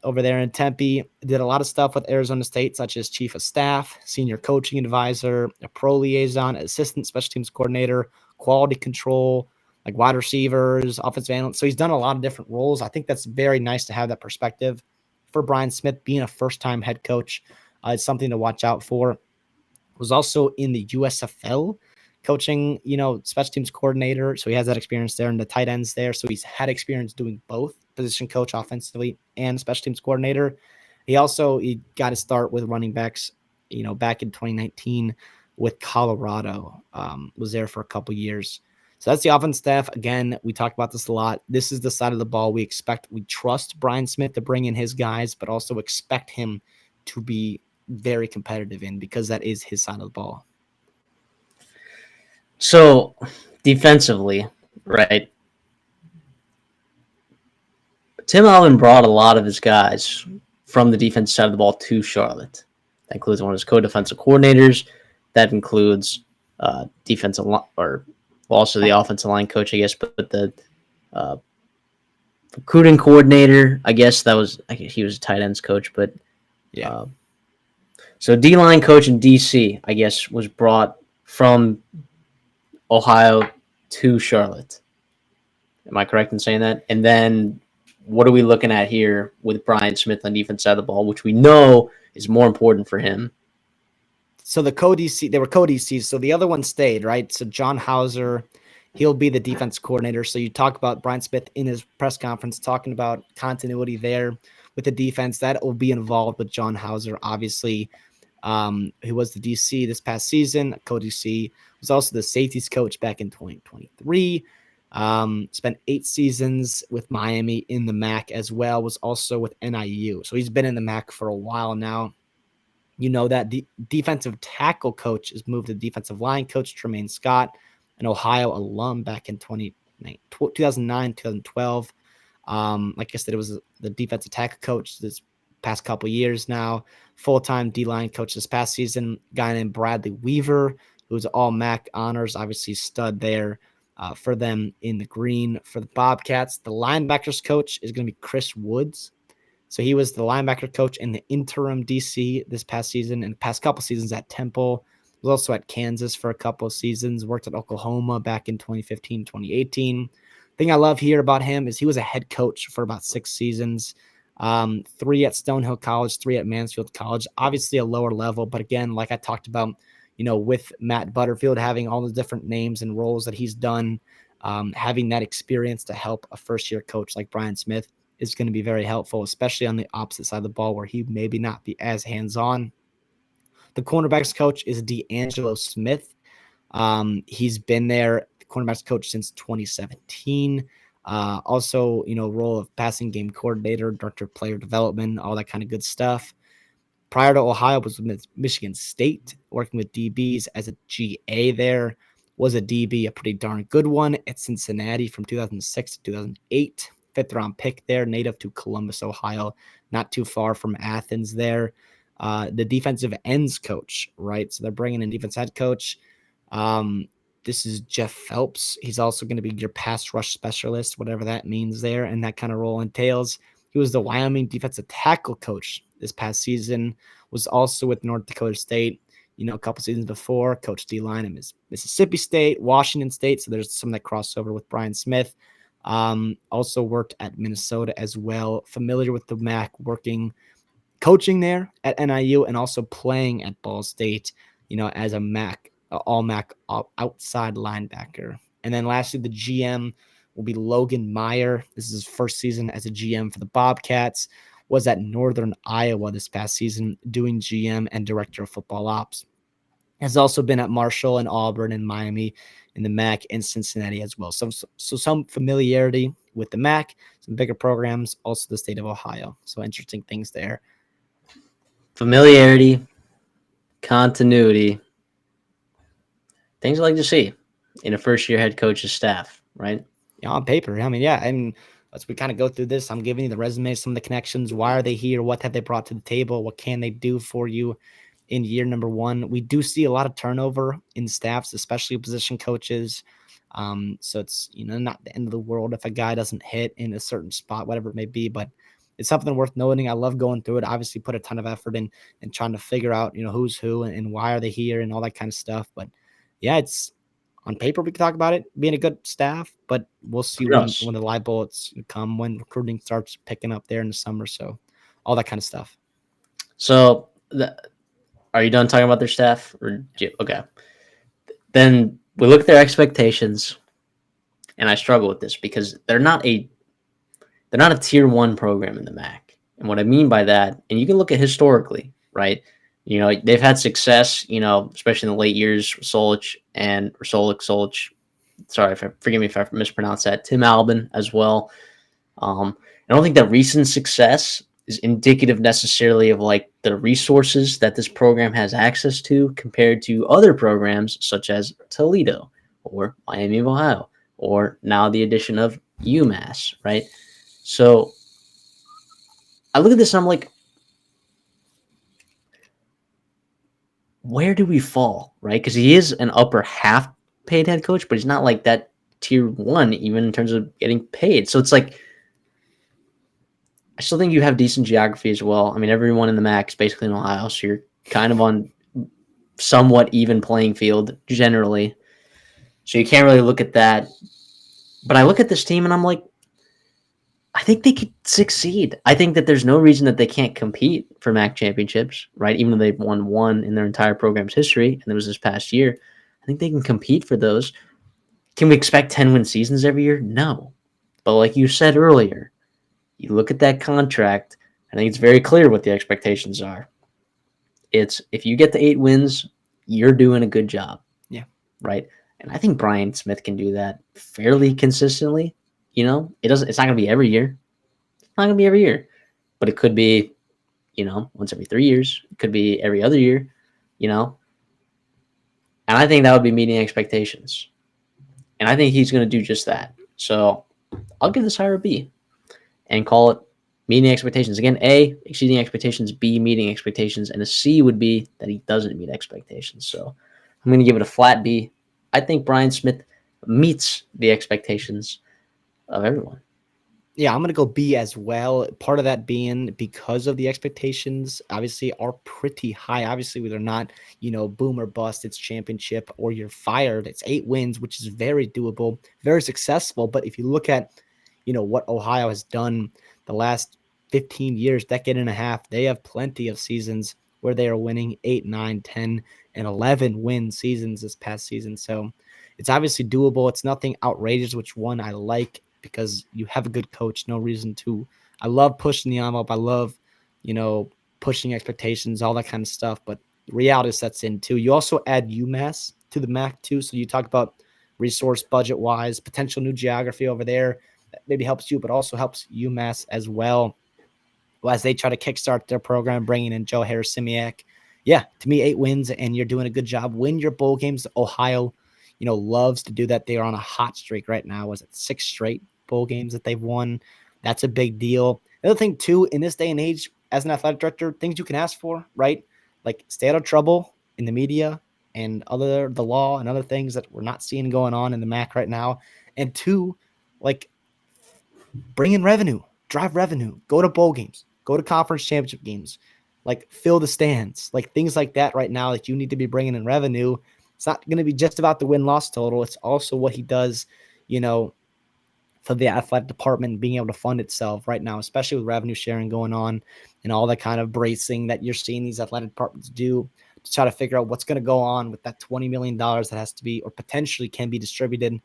over there in Tempe. Did a lot of stuff with Arizona State, such as chief of staff, senior coaching advisor, a pro liaison, assistant special teams coordinator, quality control, like wide receivers, offensive analyst. So he's done a lot of different roles. I think that's very nice to have that perspective for Brian Smith being a first-time head coach. It's something to watch out for. Was also in the USFL coaching, special teams coordinator. So he has that experience there in the tight ends there. So he's had experience doing both, position coach offensively and special teams coordinator. He got to start with running backs, back in 2019 with Colorado, was there for a couple years. So that's the offense staff. Again, we talked about this a lot. This is the side of the ball we trust Brian Smith to bring in his guys, but also expect him to be very competitive in, because that is his side of the ball. So defensively, right? Tim Allen brought a lot of his guys from the defense side of the ball to Charlotte. That includes one of his co-defensive coordinators. That includes defensive or also the offensive line coach, I guess, but the recruiting coordinator, I guess he was a tight ends coach, but yeah. So D-line coach in DC, I guess, was brought from Ohio to Charlotte. Am I correct in saying that? And then what are we looking at here with Brian Smith on defense side of the ball, which we know is more important for him? So they were co-DCs. So the other one stayed, right? So John Hauser, he'll be the defense coordinator. So you talk about Brian Smith in his press conference talking about continuity there with the defense. That will be involved with John Hauser, obviously, who was the DC this past season. Co-DC was also the safeties coach back in 2023. Spent 8 seasons with Miami in the MAC as well. Was also with NIU. So he's been in the MAC for a while now. That the defensive tackle coach is moved to defensive line coach, Tremaine Scott, an Ohio alum back in 2009, 2012. Like I said, it was the defensive tackle coach this past couple years now. Full-time D-line coach this past season, guy named Bradley Weaver, who's all MAC honors, obviously stud there. for them in the green. For the Bobcats, the linebackers coach is going to be Chris Woods. So he was the linebacker coach in the interim DC this past season and past couple seasons at Temple. Was also at Kansas for a couple of seasons, worked at Oklahoma back in 2015, 2018. Thing I love here about him is he was a head coach for about 6 seasons, 3 at Stonehill College, 3 at Mansfield College, obviously a lower level. But again, like I talked about, with Matt Butterfield having all the different names and roles that he's done, having that experience to help a first-year coach like Brian Smith is going to be very helpful, especially on the opposite side of the ball where he maybe not be as hands-on. The cornerbacks coach is D'Angelo Smith. He's been there, the cornerbacks coach, since 2017. Also, role of passing game coordinator, director of player development, all that kind of good stuff. Prior to Ohio, was with Michigan State, working with DBs as a GA there. Was a DB, a pretty darn good one at Cincinnati from 2006 to 2008. 5th-round pick there, native to Columbus, Ohio, not too far from Athens there. The defensive ends coach, right? So they're bringing in defense head coach. This is Jeff Phelps. He's also going to be your pass rush specialist, whatever that means there, and that kind of role entails. He was the Wyoming defensive tackle coach this past season, was also with North Dakota State, a couple seasons before, coached D-line in Mississippi State, Washington State, so there's some that crossover with Brian Smith. Also worked at Minnesota as well, familiar with the MAC, coaching there at NIU and also playing at Ball State, as a MAC, all MAC outside linebacker. And then lastly, the GM will be Logan Meyer. This is his first season as a GM for the Bobcats, was at Northern Iowa this past season doing GM and director of football ops. Has also been at Marshall and Auburn and Miami in the MAC and Cincinnati as well. So some familiarity with the MAC, some bigger programs, also the state of Ohio. So interesting things there. Familiarity, continuity, things I like to see in a first-year head coach's staff, right? Yeah, on paper. I mean, yeah, and as we kind of go through this, I'm giving you the resume, some of the connections. Why are they here? What have they brought to the table? What can they do for you in year number 1? We do see a lot of turnover in staffs, especially position coaches. So it's, not the end of the world if a guy doesn't hit in a certain spot, whatever it may be, but it's something worth noting. I love going through it. Obviously put a ton of effort in and trying to figure out, who's who and why are they here and all that kind of stuff. But yeah, it's on paper, we can talk about it being a good staff, but we'll see when the live bullets come, when recruiting starts picking up there in the summer. So all that kind of stuff. So are you done talking about their staff? Okay. Then we look at their expectations, and I struggle with this because they're not a tier 1 program in the MAC. And what I mean by that, and you can look at historically, right? They've had success, especially in the late years, Solich. Sorry, forgive me if I mispronounced that. Tim Albin as well. I don't think that recent success is indicative necessarily of like the resources that this program has access to compared to other programs such as Toledo or Miami of Ohio, or now the addition of UMass, right? So I look at this and I'm like, where do we fall, right? Because he is an upper half paid head coach, but he's not like that tier 1, even in terms of getting paid. So it's like, I still think you have decent geography as well. I mean, everyone in the MAC is basically in Ohio, so you're kind of on somewhat even playing field generally. So you can't really look at that. But I look at this team and I'm like, I think they could succeed. I think that there's no reason that they can't compete for MAC championships, right? Even though they've won 1 in their entire program's history, and it was this past year. I think they can compete for those. Can we expect 10-win seasons every year? No. But like you said earlier, you look at that contract, I think it's very clear what the expectations are. It's if you get to 8 wins, you're doing a good job. Yeah. Right? And I think Brian Smith can do that fairly consistently. It's not going to be every year. It's not going to be every year. But it could be, once every 3 years. It could be every other year, And I think that would be meeting expectations. And I think he's going to do just that. So I'll give this higher a B and call it meeting expectations. Again, A, exceeding expectations, B, meeting expectations, and a C would be that he doesn't meet expectations. So I'm going to give it a flat B. I think Brian Smith meets the expectations of everyone. Yeah, I'm going to go B as well. Part of that being because of the expectations, obviously, are pretty high. Obviously, they're not, boom or bust. It's championship or you're fired. It's 8 wins, which is very doable, very successful. But if you look at, what Ohio has done the last 15 years, decade and a half, they have plenty of seasons where they are winning 8, 9, 10, and 11 win seasons this past season. So it's obviously doable. It's nothing outrageous, which one I like, because you have a good coach. No reason to. I love pushing the envelope. I love, pushing expectations, all that kind of stuff. But reality sets in too. You also add UMass to the MAC too. So you talk about resource budget wise, potential new geography over there. That maybe helps you, but also helps UMass as well. As they try to kickstart their program, bringing in Joe Harris-Simiak. Yeah, to me, 8 wins, and you're doing a good job. Win your bowl games. Ohio, loves to do that. They are on a hot streak right now. Was it 6 straight bowl games that they've won? That's a big deal. The other thing, too, in this day and age, as an athletic director, things you can ask for, right? Like stay out of trouble in the media and the law and other things that we're not seeing going on in the MAC right now. And 2, like bring in revenue, drive revenue, go to bowl games, go to conference championship games, like fill the stands, like things like that right now that you need to be bringing in revenue. It's not going to be just about the win-loss total. It's also what he does, for the athletic department being able to fund itself right now, especially with revenue sharing going on and all that kind of bracing that you're seeing these athletic departments do to try to figure out what's going to go on with that $20 million that has to be or potentially can be distributed,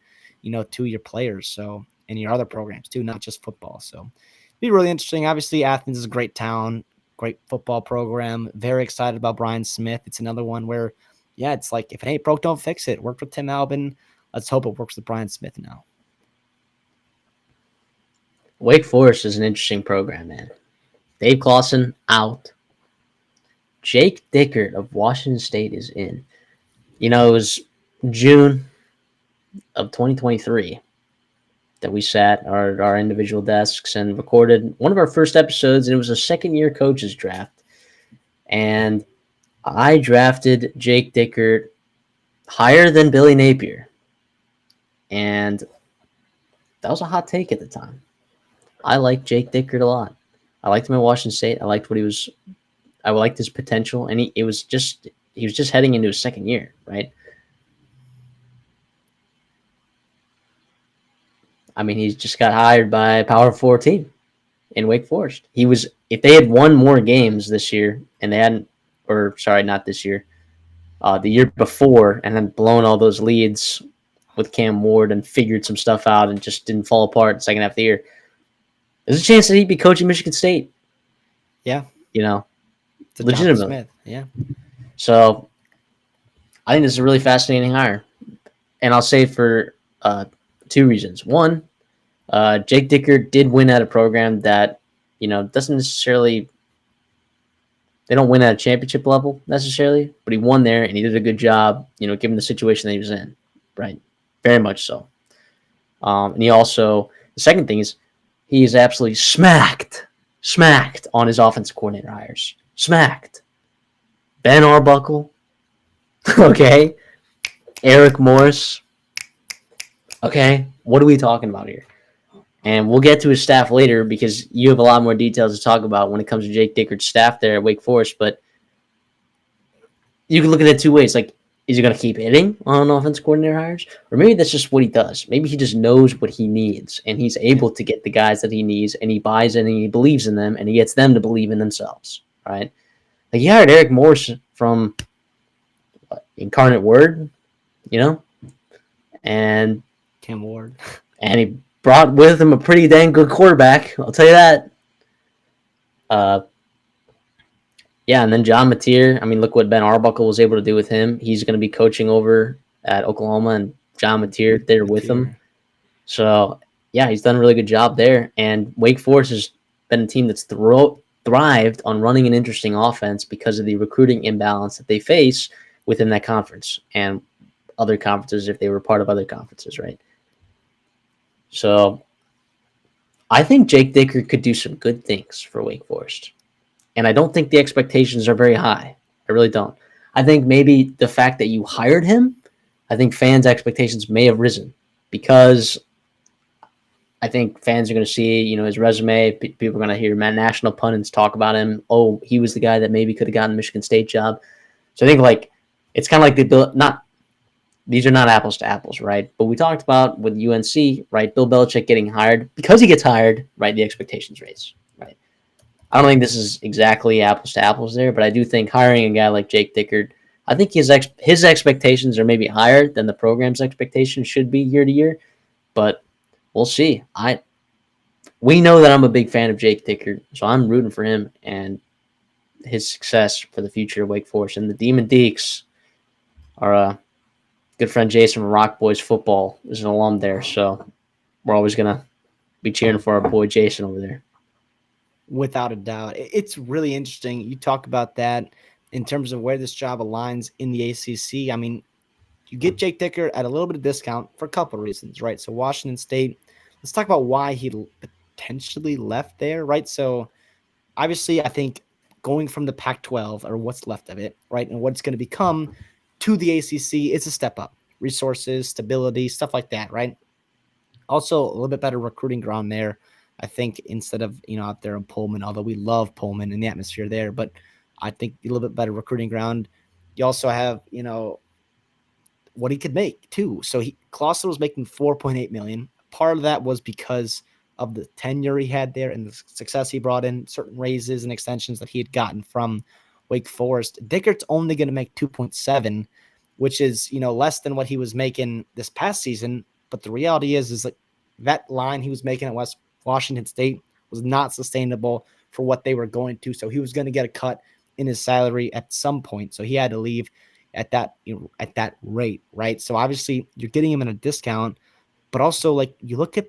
to your players. So, and your other programs too, not just football. So it'd be really interesting. Obviously, Athens is a great town, great football program. Very excited about Brian Smith. It's another one where, yeah, it's like if it ain't broke, don't fix it. Worked with Tim Albin. Let's hope it works with Brian Smith now. Wake Forest is an interesting program, man. Dave Clawson out. Jake Dickert of Washington State is in. It was June of 2023 that we sat at our individual desks and recorded one of our first episodes, and it was a second-year coaches draft. And I drafted Jake Dickert higher than Billy Napier. And that was a hot take at the time. I liked Jake Dickert a lot. I liked him at Washington State. I liked I liked his potential, and he was just heading into his second year, right? I mean, he just got hired by a Power 4 team in Wake Forest. If they had won more games this year, and they hadn't, or sorry, not this year, the year before, and then blown all those leads with Cam Ward and figured some stuff out and just didn't fall apart in the second half of the year, there's a chance that he'd be coaching Michigan State. Yeah. Legitimately. Smith. Yeah. So I think this is a really fascinating hire. And I'll say for 2 reasons. One, Jake Dickert did win at a program that, doesn't necessarily, they don't win at a championship level necessarily, but he won there and he did a good job, given the situation that he was in. Right. Very much so. And he also, the second thing is, he is absolutely smacked on his offensive coordinator hires. Smacked. Ben Arbuckle. Okay. Eric Morris. Okay. What are we talking about here? And we'll get to his staff later because you have a lot more details to talk about when it comes to Jake Dickert's staff there at Wake Forest. But you can look at it 2 ways. Like, is he going to keep hitting on offensive coordinator hires? Or maybe that's just what he does. Maybe he just knows what he needs, and he's able to get the guys that he needs, and he buys in and he believes in them, and he gets them to believe in themselves, right? Like, he hired Eric Morris from Incarnate Word, and Cam Ward. And he brought with him a pretty dang good quarterback, I'll tell you that. Yeah, and then John Mateer. I mean, look what Ben Arbuckle was able to do with him. He's going to be coaching over at Oklahoma, and John Mateer there with him. So, yeah, he's done a really good job there. And Wake Forest has been a team that's thrived on running an interesting offense because of the recruiting imbalance that they face within that conference and other conferences if they were part of other conferences, right? So, I think Jake Dickert could do some good things for Wake Forest. And I don't think the expectations are very high. I really don't. I think maybe the fact that you hired him, I think fans' expectations may have risen because I think fans are going to see, his resume. People are going to hear national pundits talk about him. Oh, he was the guy that maybe could have gotten the Michigan State job. So I think it's kind of like these are not apples to apples, right? But we talked about with UNC, right? Bill Belichick getting hired because he gets hired, right? The expectations raise, right? I don't think this is exactly apples to apples there, but I do think hiring a guy like Jake Dickert, I think his expectations are maybe higher than the program's expectations should be year to year, but we'll see. We know that I'm a big fan of Jake Dickert, so I'm rooting for him and his success for the future of Wake Forest. And the Demon Deeks are good friend Jason from Rock Boys Football is an alum there, so we're always gonna be cheering for our boy Jason over there. Without a doubt. It's really interesting. You talk about that in terms of where this job aligns in the ACC. I mean, you get Jake Dickert at a little bit of discount for a couple of reasons, right? So Washington State, let's talk about why he potentially left there, right? So obviously, I think going from the Pac-12 or what's left of it, right, and what it's going to become to the ACC, it's a step up. Resources, stability, stuff like that, right? Also, a little bit better recruiting ground there. I think instead of out there in Pullman, although we love Pullman and the atmosphere there, but I think a little bit better recruiting ground. You also have what he could make too. So Clausen was making $4.8 million. Part of that was because of the tenure he had there and the success he brought in, certain raises and extensions that he had gotten from Wake Forest. Dickert's only going to make 2.7, which is less than what he was making this past season. But the reality is like that line he was making at Washington State was not sustainable for what they were going to. So he was going to get a cut in his salary at some point. So he had to leave at that at that rate, right? So obviously you're getting him in a discount, but also like you look at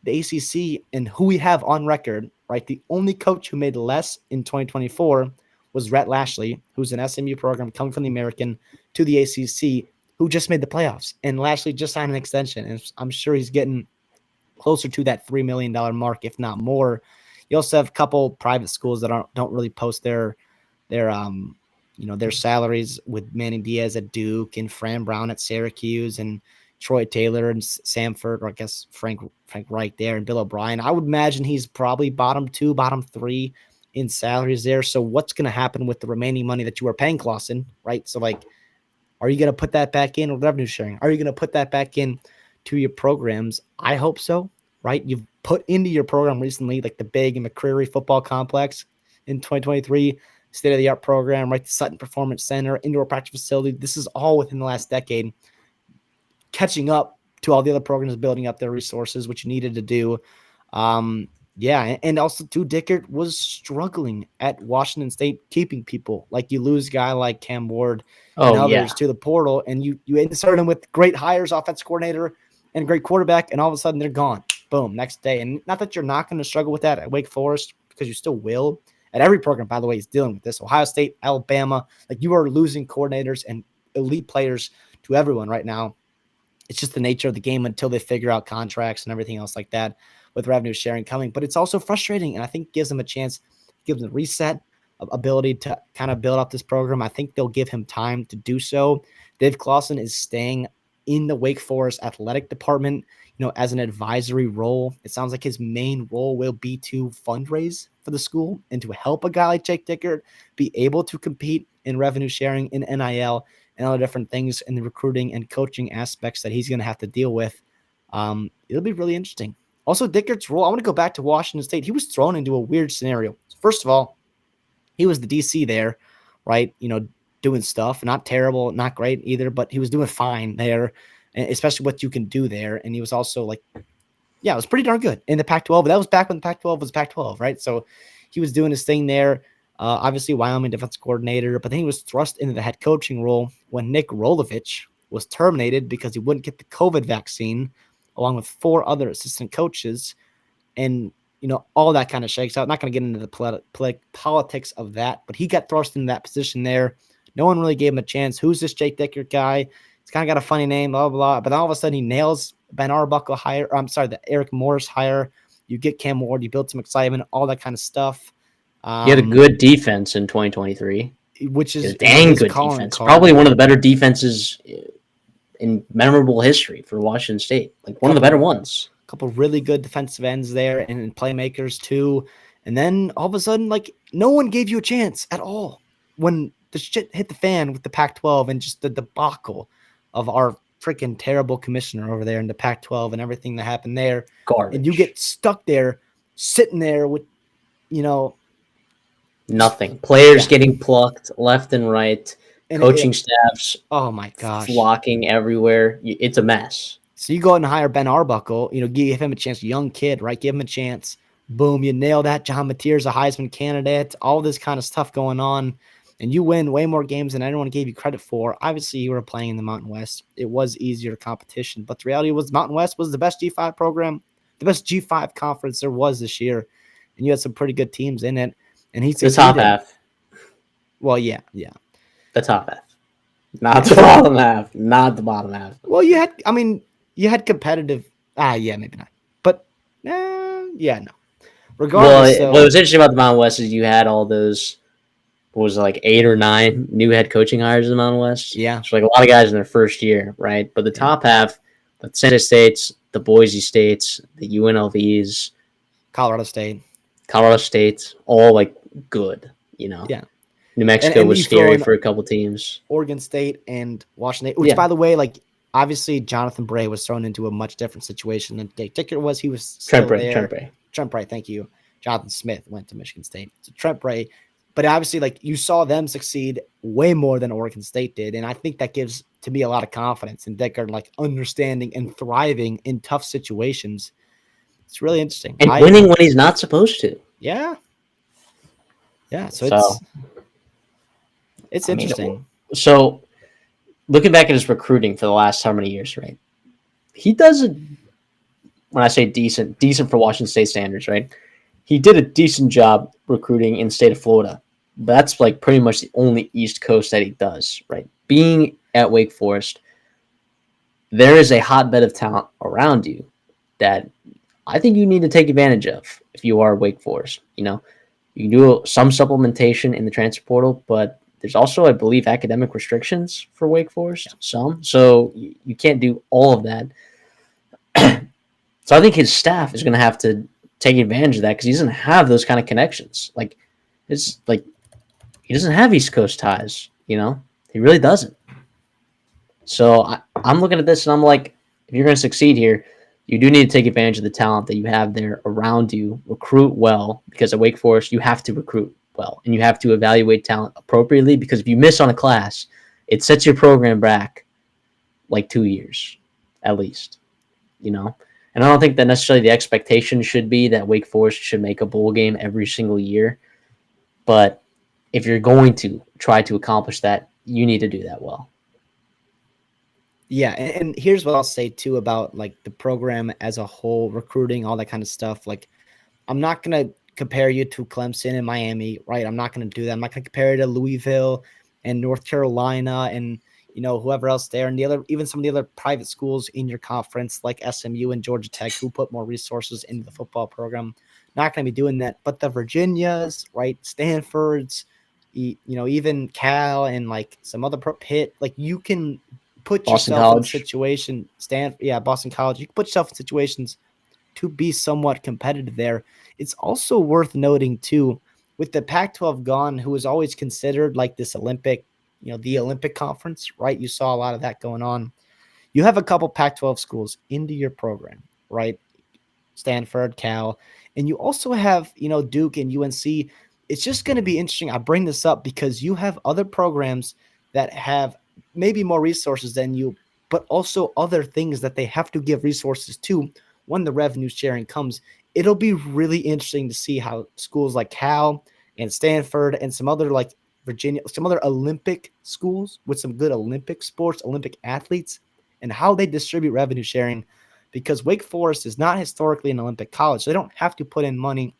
the ACC and who we have on record, right? The only coach who made less in 2024 was Rhett Lashley, who's an SMU program coming from the American to the ACC, who just made the playoffs. And Lashley just signed an extension, and I'm sure he's getting closer to that $3 million mark, if not more. You also have a couple private schools that don't really post their salaries, with Manny Diaz at Duke and Fran Brown at Syracuse and Troy Taylor and Samford, or I guess Frank Reich there, and Bill O'Brien. I would imagine he's probably bottom 2, bottom 3 in salaries there. So what's going to happen with the remaining money that you are paying Clausen, right? So like, are you going to put that back in, or revenue sharing? Are you going to put that back in to your programs? I hope so, right? You've put into your program recently, like the Big and McCreary football complex in 2023, state-of-the-art program, right? The Sutton Performance Center, indoor practice facility. This is all within the last decade, catching up to all the other programs, building up their resources, which you needed to do. And also too, Dickert was struggling at Washington State keeping people. Like you lose a guy like Cam Ward and others to the portal, and you insert them with great hires, offense coordinator and great quarterback, and all of a sudden they're gone. Boom, next day. And not that you're not going to struggle with that at Wake Forest, because you still will. At every program, by the way, is dealing with this. Ohio State, Alabama, like you are losing coordinators and elite players to everyone right now. It's just the nature of the game until they figure out contracts and everything else like that with revenue sharing coming. But it's also frustrating, and I think gives them a chance, gives them a reset, ability to kind of build up this program. I think they'll give him time to do so. Dave Clausen is staying in the Wake Forest athletic department, as an advisory role. It sounds like his main role will be to fundraise for the school and to help a guy like Jake Dickert be able to compete in revenue sharing, in NIL, and other different things in the recruiting and coaching aspects that he's going to have to deal with. It'll be really interesting. Also, Dickert's role, I want to go back to Washington State. He was thrown into a weird scenario. First of all, he was the DC there, right? Doing stuff, not terrible, not great either, but he was doing fine there, especially what you can do there. And he was also like, it was pretty darn good in the Pac-12. But that was back when the Pac-12 was Pac-12, right? So he was doing his thing there. Obviously, Wyoming defense coordinator, but then he was thrust into the head coaching role when Nick Rolovich was terminated because he wouldn't get the COVID vaccine, along with 4 other assistant coaches. And, all that kind of shakes out. Not going to get into the politics of that, but he got thrust into that position there. No one really gave him a chance. Who's this Jake Dickert guy? He's kind of got a funny name, blah, blah, blah. But all of a sudden he nails Ben Arbuckle hire. The Eric Morris hire. You get Cam Ward. You build some excitement, all that kind of stuff. He had a good defense in 2023, which is a dang good defense. Probably one of the better defenses in memorable history for Washington State. Like one of the better ones. A couple really good defensive ends there and playmakers too. And then all of a sudden, like no one gave you a chance at all when the shit hit the fan with the Pac-12 and just the debacle of our freaking terrible commissioner over there in the Pac-12 and everything that happened there. Garbage. And you get stuck there, sitting there with, nothing. Players getting plucked left and right. And coaching staffs. Oh my gosh. Flocking everywhere. It's a mess. So you go out and hire Ben Arbuckle, give him a chance, young kid, right? Give him a chance. Boom, you nail that. John Mateer's a Heisman candidate, all this kind of stuff going on. And you win way more games than anyone gave you credit for. Obviously, you were playing in the Mountain West. It was easier competition. But the reality was Mountain West was the best G5 program, the best G5 conference there was this year. And you had some pretty good teams in it. And he succeeded. The top half. Well, yeah. The top half. Not the bottom half. Not the bottom half. Well, you had competitive. Maybe not. But, no. Regardless, what was interesting about the Mountain West is you had all those, what was it, like 8 or 9 new head coaching hires in the Mountain West? Yeah. So like a lot of guys in their first year, right? But the top half, the San Diego States, the Boise States, the UNLVs, Colorado State, all like good, Yeah. New Mexico was scary for a couple teams. Oregon State and Washington, which, by the way, like, obviously Jonathan Bray was thrown into a much different situation than Dave Dicker was. He was still Trent Bray, thank you. Jonathan Smith went to Michigan State. So Trent Bray, but obviously, like, you saw them succeed way more than Oregon State did, and I think that gives, to me, a lot of confidence in Dicker, like, understanding and thriving in tough situations. It's really interesting. And winning when he's not supposed to. Yeah. So it's interesting. So looking back at his recruiting for the last how many years, right? He does it. When I say decent for Washington State standards, right? He did a decent job recruiting in the state of Florida. But that's like pretty much the only East Coast that he does, right? Being at Wake Forest, there is a hotbed of talent around you that I think you need to take advantage of if you are Wake Forest. You can do some supplementation in the transfer portal, but there's also, I believe, academic restrictions for Wake Forest, some. So you can't do all of that. So I think his staff is going to have to take advantage of that because he doesn't have those kind of connections. Like, it's like he doesn't have East Coast ties, He really doesn't. So I'm looking at this and I'm like, if you're going to succeed here, you do need to take advantage of the talent that you have there around you, recruit well, because at Wake Forest, you have to recruit well, and you have to evaluate talent appropriately, because if you miss on a class, it sets your program back like 2 years, at least, And I don't think that necessarily the expectation should be that Wake Forest should make a bowl game every single year. But if you're going to try to accomplish that, you need to do that well. Yeah, and here's what I'll say, too, about, like, the program as a whole, recruiting, all that kind of stuff. Like, I'm not going to compare you to Clemson and Miami, right? I'm not going to do that. I'm not going to compare you to Louisville and North Carolina and, whoever else there, and even some of the other private schools in your conference like SMU and Georgia Tech, who put more resources into the football program. Not going to be doing that. But the Virginias, right, Stanfords, even Cal and, like, some other Pitt, like, you can put Boston yourself College. in situation, Boston College. You can put yourself in situations to be somewhat competitive there. It's also worth noting, too, with the Pac-12 gone, who was always considered like this Olympic, the Olympic conference, right? You saw a lot of that going on. You have a couple Pac-12 schools into your program, right? Stanford, Cal, and you also have, Duke and UNC. It's just going to be interesting. I bring this up because you have other programs that have maybe more resources than you, but also other things that they have to give resources to when the revenue sharing comes. It'll be really interesting to see how schools like Cal and Stanford and some other, like Virginia, some other Olympic schools with some good Olympic sports, Olympic athletes, and how they distribute revenue sharing, because Wake Forest is not historically an Olympic college. So they don't have to put in money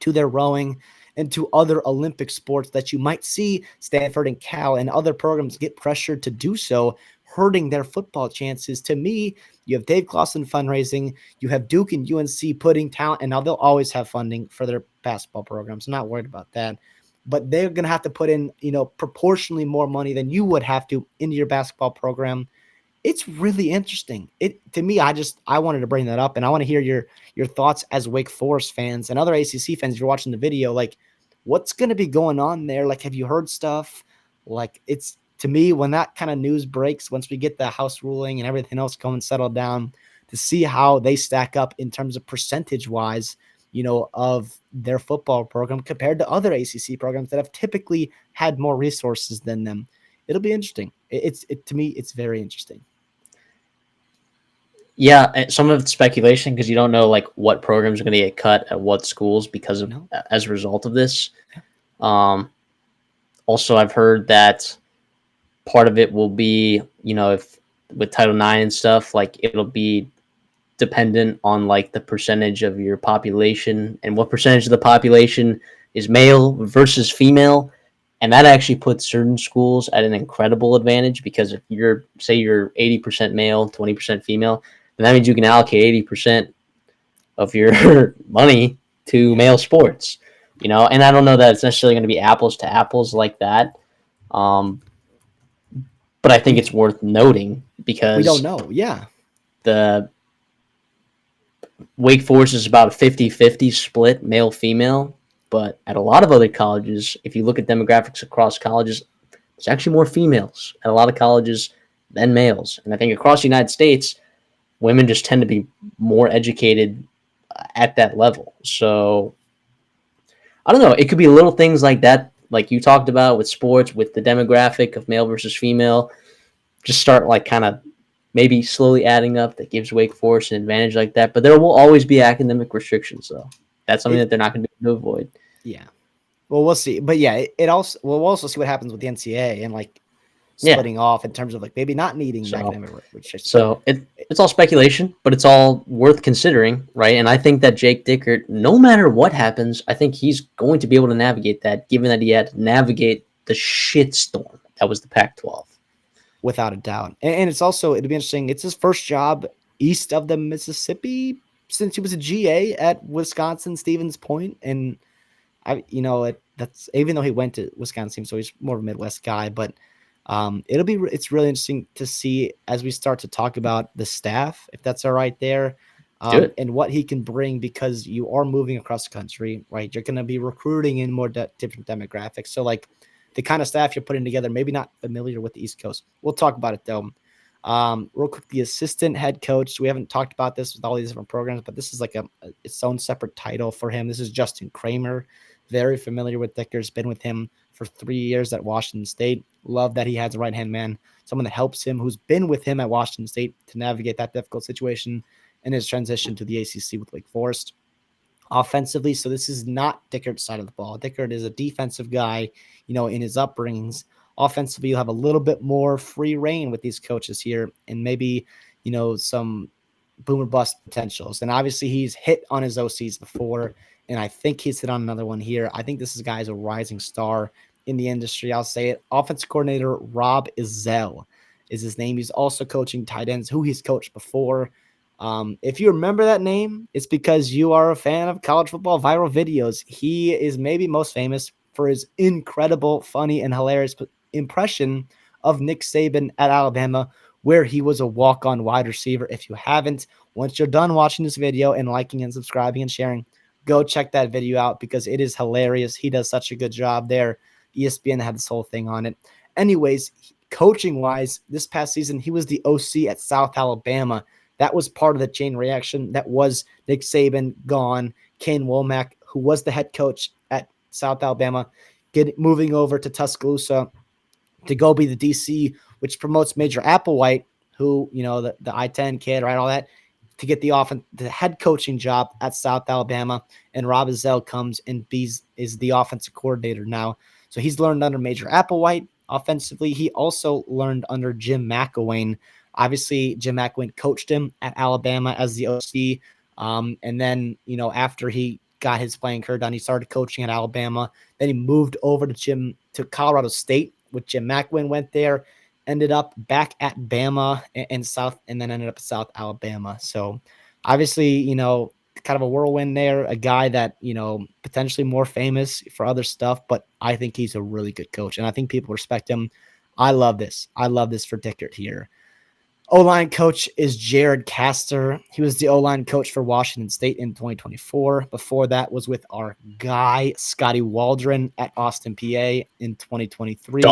to their rowing and to other Olympic sports that you might see Stanford and Cal and other programs get pressured to do so, hurting their football chances. To me, you have Dave Clawson fundraising, you have Duke and UNC putting talent, and now they'll always have funding for their basketball programs. I'm not worried about that. But they're going to have to put in, proportionally more money than you would have to into your basketball program. It's really interesting. It to me, I wanted to bring that up, and I want to hear your thoughts as Wake Forest fans and other ACC fans. If you're watching the video, like, what's going to be going on there? Like, have you heard stuff? Like, it's to me when that kind of news breaks, once we get the House ruling and everything else going settled down, to see how they stack up in terms of percentage wise, of their football program compared to other ACC programs that have typically had more resources than them. It'll be interesting. To me, it's very interesting. Yeah, some of it's speculation because you don't know like what programs are going to get cut at what schools because of as a result of this. Um, Also, I've heard that part of it will be, if with Title IX and stuff, like it'll be dependent on like the percentage of your population and what percentage of the population is male versus female. And that actually puts certain schools at an incredible advantage because if you're 80% male, 20% female, then that means you can allocate 80% of your money to male sports, and I don't know that it's necessarily going to be apples to apples like that. Um, but I think it's worth noting because we don't know. Yeah. The Wake Forest is about a 50-50 split male female, but at a lot of other colleges, if you look at demographics across colleges, there's actually more females at a lot of colleges than males. And I think across the United States, women just tend to be more educated at that level. So I don't know. It could be little things like that, like you talked about with sports, with the demographic of male versus female. Just start like kind of maybe slowly adding up that gives Wake Forest an advantage like that. But there will always be academic restrictions, though. That's something that they're not going to be able to avoid. Yeah. Well, we'll see. But yeah, we'll also see what happens with the NCAA and like splitting off in terms of like maybe not needing academic restrictions. So it's all speculation, but it's all worth considering, right? And I think that Jake Dickert, no matter what happens, I think he's going to be able to navigate that, given that he had to navigate the shitstorm that was the Pac-12. Without a doubt. And it's also, it'll be interesting. It's his first job east of the Mississippi since he was a GA at Wisconsin Stevens Point. And that's even though he went to Wisconsin, so he's more of a Midwest guy, but it's really interesting to see as we start to talk about the staff, if that's all right there, and what he can bring, because you are moving across the country, right? You're going to be recruiting in more different demographics. So like the kind of staff you're putting together, maybe not familiar with the East Coast. We'll talk about it though. Real quick, the assistant head coach. We haven't talked about this with all these different programs, but this is like its own separate title for him. This is Justin Kramer, very familiar with Dicker's, been with him for 3 years at Washington State. Love that he has a right-hand man, someone that helps him, who's been with him at Washington State to navigate that difficult situation in his transition to the ACC with Wake Forest. Offensively, so this is not Dickert's side of the ball. Dickert is a defensive guy, in his upbringings. Offensively, you'll have a little bit more free reign with these coaches here, and maybe, some boom or bust potentials. And obviously, he's hit on his OCs before, and I think he's hit on another one here. I think this guy is a rising star in the industry. I'll say it. Offensive coordinator Rob Ezell is his name. He's also coaching tight ends, who he's coached before. If you remember that name, it's because you are a fan of college football viral videos. He is maybe most famous for his incredible, funny, and hilarious impression of Nick Saban at Alabama, where he was a walk-on wide receiver. If you haven't, once you're done watching this video and liking and subscribing and sharing, go check that video out because it is hilarious. He does such a good job there. ESPN had this whole thing on it. Anyways, coaching-wise, this past season, he was the OC at South Alabama. That was part of the chain reaction. That was Nick Saban gone. Kane Womack, who was the head coach at South Alabama, moving over to Tuscaloosa to go be the DC, which promotes Major Applewhite, who, the I-10 kid, right, all that, to get the head coaching job at South Alabama. And Rob Ezell comes and is the offensive coordinator now. So he's learned under Major Applewhite offensively. He also learned under Jim McElwain. Obviously, Jim McElwain coached him at Alabama as the OC. And then, after he got his playing career done, he started coaching at Alabama. Then he moved over to Colorado State, with Jim McElwain went there, ended up back at Bama and then ended up at South Alabama. So obviously, kind of a whirlwind there, a guy that, potentially more famous for other stuff, but I think he's a really good coach and I think people respect him. I love this. I love this for Dickert here. O-line coach is Jared Castor. He was the O-line coach for Washington State in 2024. Before that was with our guy, Scotty Waldron at Austin, PA in 2023.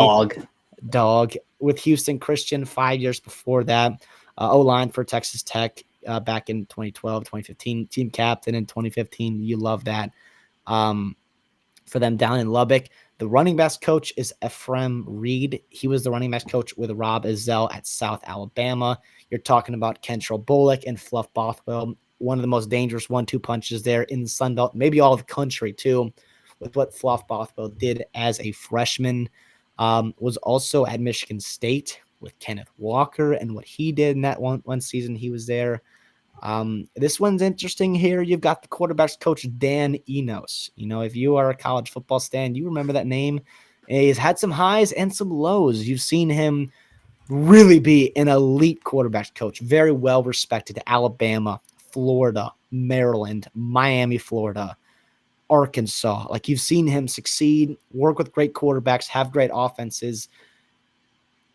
Dog. With Houston Christian 5 years before that. O-line for Texas Tech back in 2012, 2015. Team captain in 2015. You love that. For them down in Lubbock. The running backs coach is Ephraim Reed. He was the running backs coach with Rob Ezell at South Alabama. You're talking about Kentrell Bullock and Fluff Bothwell, one of the most dangerous 1-2 punches there in the Sun Belt, maybe all of the country too, with what Fluff Bothwell did as a freshman. Was also at Michigan State with Kenneth Walker and what he did in that one season he was there. This one's interesting here. You've got the quarterbacks coach, Dan Enos. If you are a college football stan, you remember that name. He's had some highs and some lows. You've seen him really be an elite quarterbacks coach, very well respected. Alabama, Florida, Maryland, Miami, Florida, Arkansas. Like, you've seen him succeed, work with great quarterbacks, have great offenses.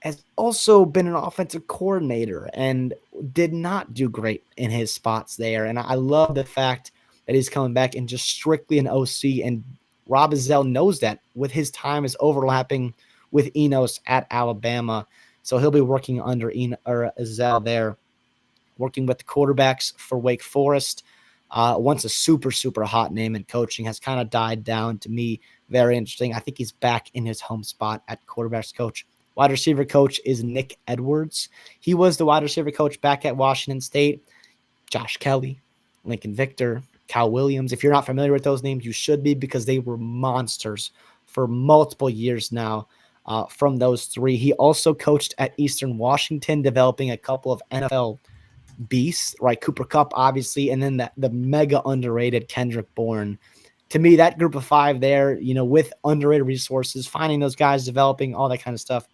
Has also been an offensive coordinator and did not do great in his spots there. And I love the fact that he's coming back and just strictly an OC. And Rob Ezell knows that with his time is overlapping with Enos at Alabama. So he'll be working under Ezell there, working with the quarterbacks for Wake Forest. Once a super, super hot name in coaching, has kind of died down to me. Very interesting. I think he's back in his home spot at quarterbacks coach. Wide receiver coach is Nick Edwards. He was the wide receiver coach back at Washington State. Josh Kelly, Lincoln Victor, Cal Williams. If you're not familiar with those names, you should be, because they were monsters for multiple years now from those three. He also coached at Eastern Washington, developing a couple of NFL beasts, right? Cooper Kupp, obviously, and then the mega underrated Kendrick Bourne. To me, that group of five there, with underrated resources, finding those guys, developing, all that kind of stuff,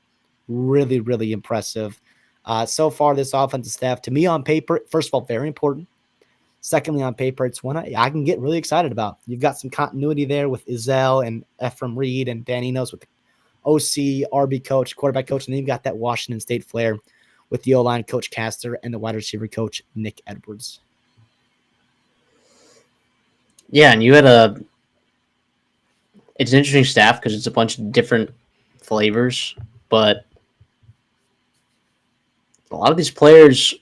really, really impressive. So far, this offensive staff, to me on paper, first of all, very important. Secondly, on paper, it's one I can get really excited about. You've got some continuity there with Ezell and Ephraim Reed and Dan Enos with the OC, RB coach, quarterback coach, and then you've got that Washington State flair with the O-line coach Castor and the wide receiver coach Nick Edwards. Yeah, and it's an interesting staff because it's a bunch of different flavors, but a lot of these players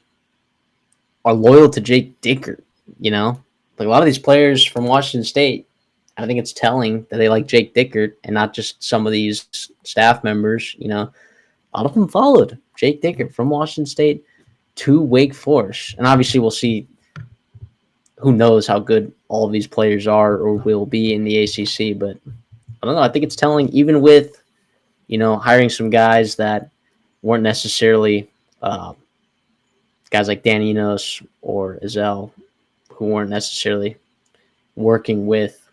are loyal to Jake Dickert, Like, a lot of these players from Washington State, I think it's telling that they like Jake Dickert and not just some of these staff members, A lot of them followed Jake Dickert from Washington State to Wake Forest. And obviously we'll see, who knows how good all of these players are or will be in the ACC, but I don't know. I think it's telling, even with, hiring some guys that weren't necessarily guys like Dan Enos or Ezell, who weren't necessarily working with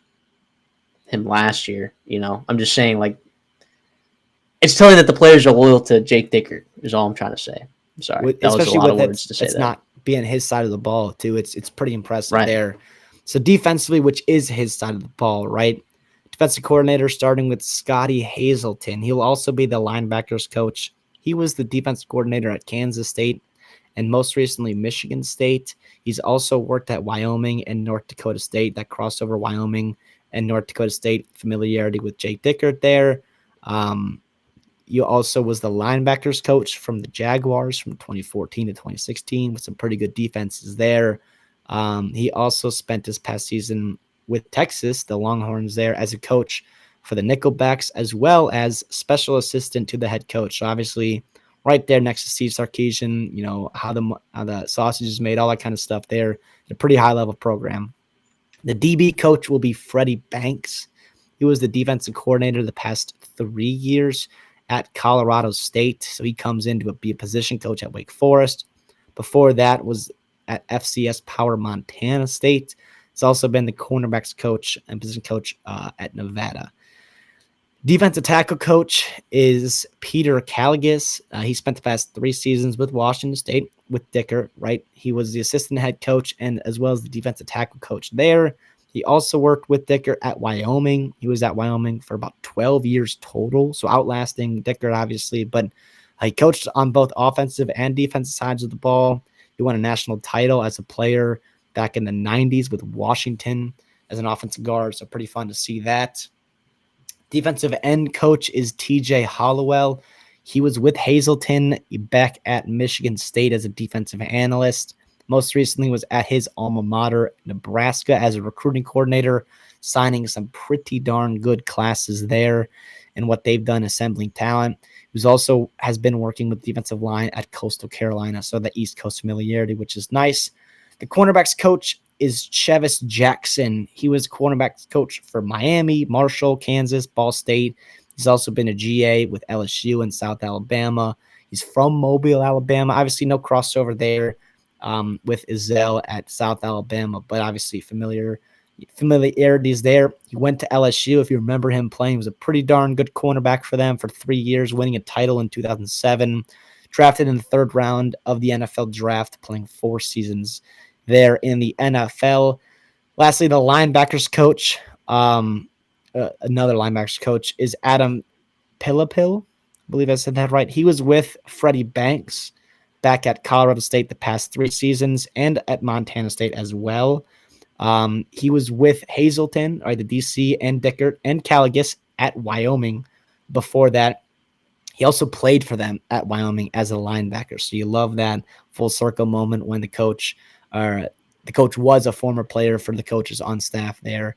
him last year. I'm just saying, like, it's telling that the players are loyal to Jake Dickert is all I'm trying to say. I'm sorry. That was a lot of words to say. It's not being his side of the ball too. It's pretty impressive there. So defensively, which is his side of the ball, right? Defensive coordinator starting with Scotty Hazelton. He'll also be the linebackers coach. He was the defensive coordinator at Kansas State and most recently Michigan State. He's also worked at Wyoming and North Dakota State. That crossover Wyoming and North Dakota State familiarity with Jake Dickert there. You also was the linebackers coach from the Jaguars from 2014 to 2016 with some pretty good defenses there. He also spent his past season with Texas, the Longhorns there, as a coach for the Nickelbacks, as well as special assistant to the head coach. So obviously right there next to Steve Sarkisian, how the sausage is made, all that kind of stuff there. A pretty high-level program. The DB coach will be Freddie Banks. He was the defensive coordinator the past 3 years at Colorado State. So he comes in to be a position coach at Wake Forest. Before that was at FCS Power Montana State. He's also been the cornerbacks coach and position coach at Nevada. Defensive tackle coach is Peter Caligas. He spent the past 3 seasons with Washington State with Dickert, right? He was the assistant head coach and as well as the defensive tackle coach there. He also worked with Dickert at Wyoming. He was at Wyoming for about 12 years total, so outlasting Dickert, obviously. But He coached on both offensive and defensive sides of the ball. He won a national title as a player back in the 90s with Washington as an offensive guard, so pretty fun to see that. Defensive end coach is TJ Hollowell. He was with Hazleton back at Michigan State as a defensive analyst. Most recently was at his alma mater, Nebraska, as a recruiting coordinator, signing some pretty darn good classes there and what they've done assembling talent. Who's also has been working with defensive line at Coastal Carolina, so the East Coast familiarity, which is nice. The cornerbacks coach is Chevis Jackson. He was cornerbacks coach for Miami, Marshall, Kansas, Ball State. He's also been a GA with LSU in South Alabama. He's from Mobile, Alabama. Obviously, no crossover there with Ezell at South Alabama, but obviously familiarities there. He went to LSU. If you remember him playing, he was a pretty darn good cornerback for them for 3 years, winning a title in 2007. Drafted in the third round of the NFL draft, playing 4 seasons there in the NFL. Lastly, the linebackers coach, another linebackers coach, is Adam Pillapil. I believe I said that right. He was with Freddie Banks back at Colorado State the past 3 seasons and at Montana State as well. He was with Hazleton, or the DC, and Dickert and Caligus at Wyoming before that. He also played for them at Wyoming as a linebacker. So you love that full circle moment when the coach was a former player for the coaches on staff there.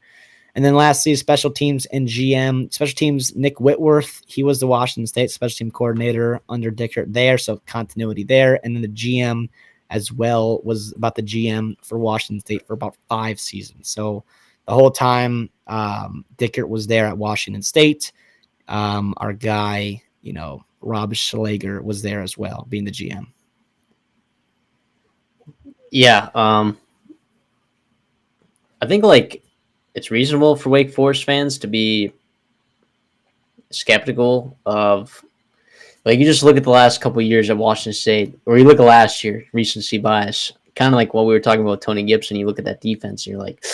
And then lastly, special teams and GM. Special teams, Nick Whitworth. He was the Washington State special team coordinator under Dickert there, so continuity there. And then the GM as well was about the GM for Washington State for about 5 seasons. So the whole time Dickert was there at Washington State, our guy, Rob Schlager was there as well, being the GM. Yeah. I think it's reasonable for Wake Forest fans to be skeptical of, you just look at the last couple of years at Washington State, or you look at last year, recency bias, kind of like what we were talking about with Tony Gibson. You look at that defense and you're like,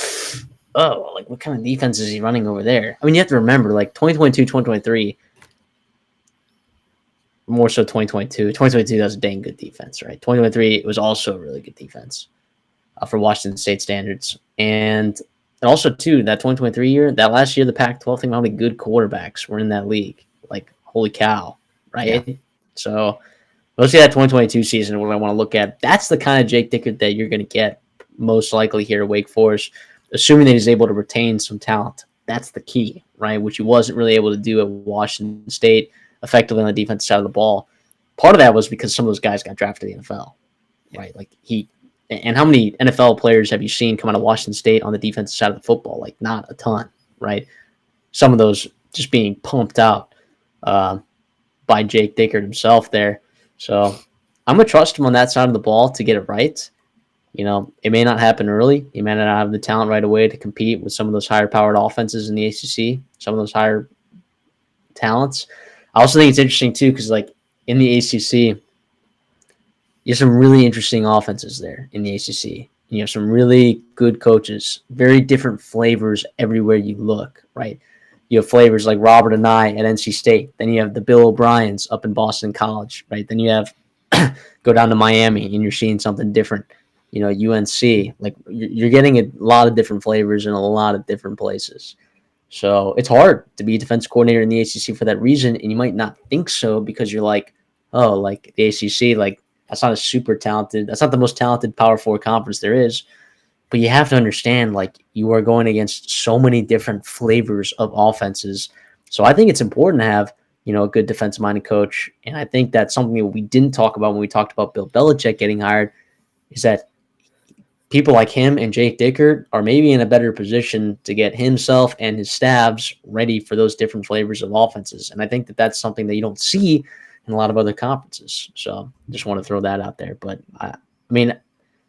oh, what kind of defense is he running over there? I mean, you have to remember, 2022, 2023, more so 2022. 2022, that was a dang good defense, right? 2023, it was also a really good defense for Washington State standards. And also, too, that 2023 year, that last year, the Pac-12, think about how many good quarterbacks were in that league. Holy cow, right? Yeah. So let's see that 2022 season, what I want to look at. That's the kind of Jake Dickert that you're going to get most likely here at Wake Forest, assuming that he's able to retain some talent. That's the key, right? Which he wasn't really able to do at Washington State effectively on the defensive side of the ball. Part of that was because some of those guys got drafted to the NFL, right? And how many NFL players have you seen come out of Washington State on the defensive side of the football? Not a ton, right? Some of those just being pumped out by Jake Dickert himself there. So I'm going to trust him on that side of the ball to get it right. It may not happen early. He may not have the talent right away to compete with some of those higher-powered offenses in the ACC, some of those higher talents. I also think it's interesting, too, because, in the ACC, you have some really interesting offenses there in the ACC. You have some really good coaches, very different flavors everywhere you look, right? You have flavors like Robert and I at NC State. Then you have the Bill O'Briens up in Boston College, right? Then you have go down to Miami and you're seeing something different. UNC. You're getting a lot of different flavors in a lot of different places. So it's hard to be a defensive coordinator in the ACC for that reason, and you might not think so because you're the ACC, that's not that's not the most talented Power 4 conference there is. But you have to understand, you are going against so many different flavors of offenses. So I think it's important to have, a good defensive-minded coach. And I think that's something that we didn't talk about when we talked about Bill Belichick getting hired, is that people like him and Jake Dickert are maybe in a better position to get himself and his staffs ready for those different flavors of offenses. And I think that that's something that you don't see in a lot of other conferences. So just want to throw that out there. But I mean,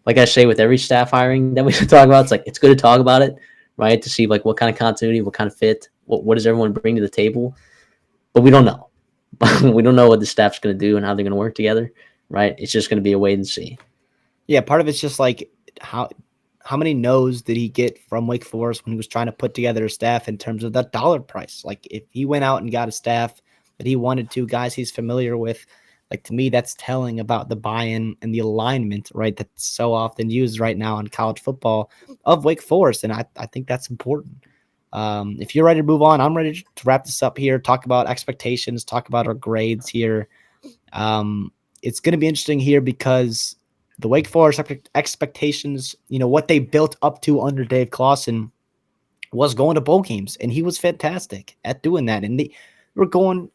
like I say, with every staff hiring that we talk about, it's good to talk about it, right? To see what kind of continuity, what kind of fit, what does everyone bring to the table. But we don't know. We don't know what the staff's going to do and how they're going to work together, right? It's just going to be a wait and see. Yeah, part of it's just how many no's did he get from Wake Forest when he was trying to put together a staff in terms of that dollar price? If he went out and got a staff that he wanted to, guys he's familiar with, Like, to me, that's telling about the buy-in and the alignment, right? That's so often used right now in college football of Wake Forest. And I think that's important. If you're ready to move on, I'm ready to wrap this up here, talk about expectations, talk about our grades here. It's going to be interesting here because the Wake Forest expectations, what they built up to under Dave Clawson was going to bowl games, and he was fantastic at doing that. And they were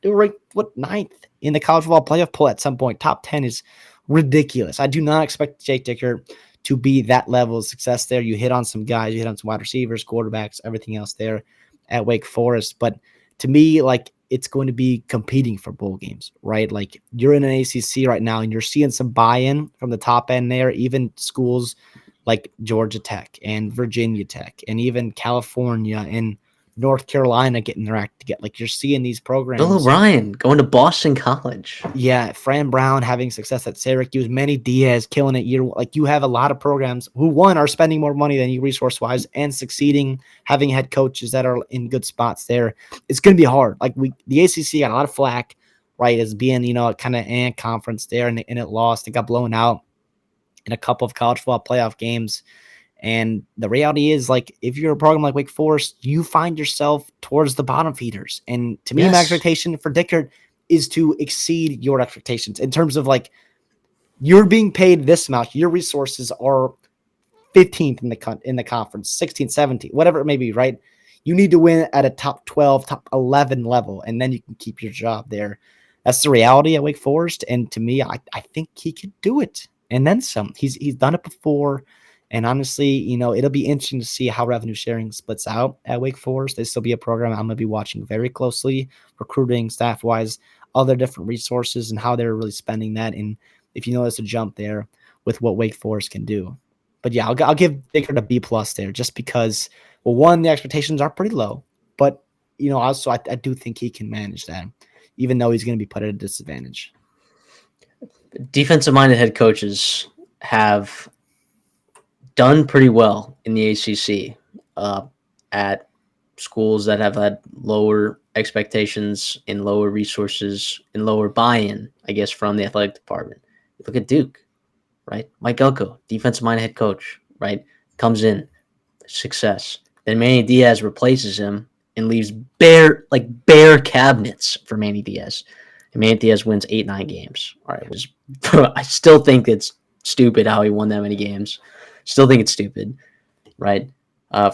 ranked, ninth in the college football playoff poll at some point. Top 10 is ridiculous. I do not expect Jake Dicker to be that level of success there. You hit on some guys, you hit on some wide receivers, quarterbacks, everything else there at Wake Forest. But to me, like, it's going to be competing for bowl games, right? Like, you're in an ACC right now, and you're seeing some buy-in from the top end there. Even schools like Georgia Tech and Virginia Tech and even California and North Carolina getting their act together. Like, you're seeing these programs. Bill O'Brien going to Boston College. Yeah, Fran Brown having success at Syracuse, Manny Diaz killing it. Like, you have a lot of programs who, one, are spending more money than you resource-wise and succeeding, having head coaches that are in good spots there. It's going to be hard. Like, the ACC got a lot of flack, right, as being, kind of conference there, and it lost. It got blown out in a couple of college football playoff games. And the reality is, like, if you're a program like Wake Forest, you find yourself towards the bottom feeders. And to me, my expectation for Dickert is to exceed your expectations in terms of, like, you're being paid this much. Your resources are 15th in the conference, 16th, 17th, whatever it may be, right? You need to win at a top 12, top 11 level, and then you can keep your job there. That's the reality at Wake Forest. And to me, I think he could do it. And then some. He's done it before. And honestly, it'll be interesting to see how revenue sharing splits out at Wake Forest. There'll still be a program I'm going to be watching very closely, recruiting, staff-wise, other different resources, and how they're really spending that. And if you notice a jump there with what Wake Forest can do. But yeah, I'll give Dickert a B+ there just because, well, one, the expectations are pretty low. But, also I do think he can manage that, even though he's going to be put at a disadvantage. Defensive-minded head coaches have done pretty well in the ACC at schools that have had lower expectations and lower resources and lower buy-in, I guess, from the athletic department. Look at Duke, right? Mike Elko, defensive-minded head coach, right? Comes in, success. Then Manny Diaz replaces him and leaves bare cabinets for Manny Diaz. And Manny Diaz wins 8-9 games. All right, I still think it's stupid how he won that many games. Still think it's stupid, right?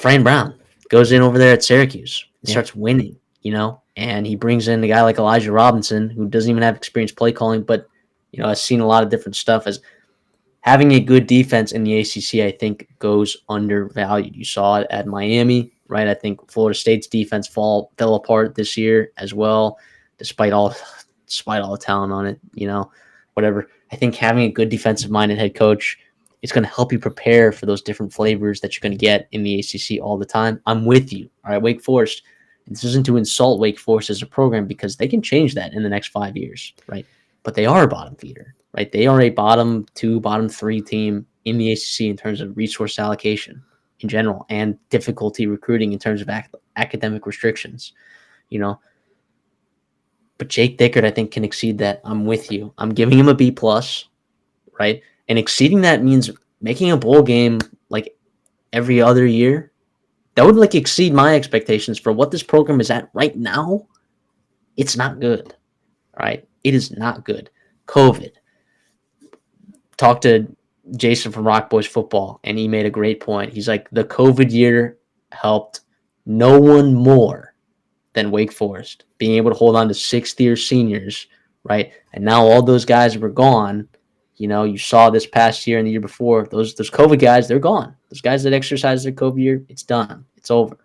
Fran Brown goes in over there at Syracuse and starts winning, and he brings in a guy like Elijah Robinson, who doesn't even have experience play calling, but, has seen a lot of different stuff. As having a good defense in the ACC, I think, goes undervalued. You saw it at Miami, right? I think Florida State's defense fell apart this year as well, despite all the talent on it, whatever. I think having a good defensive-minded head coach, it's going to help you prepare for those different flavors that you're going to get in the ACC all the time. I'm with you. All right, Wake Forest. This isn't to insult Wake Forest as a program because they can change that in the next 5 years, right? But they are a bottom feeder, right? They are a bottom 2, bottom 3 team in the ACC in terms of resource allocation in general and difficulty recruiting in terms of academic restrictions, But Jake Dickert, I think, can exceed that. I'm with you. I'm giving him a B+, right? And exceeding that means making a bowl game like every other year. That would exceed my expectations for what this program is at right now. It's not good. All right. It is not good. COVID. Talked to Jason from Rock Boys Football, and he made a great point. He's like, the COVID year helped no one more than Wake Forest being able to hold on to 6th-year seniors, right? And now all those guys were gone. You saw this past year and the year before, those COVID guys, they're gone. Those guys that exercised their COVID year, it's done. It's over.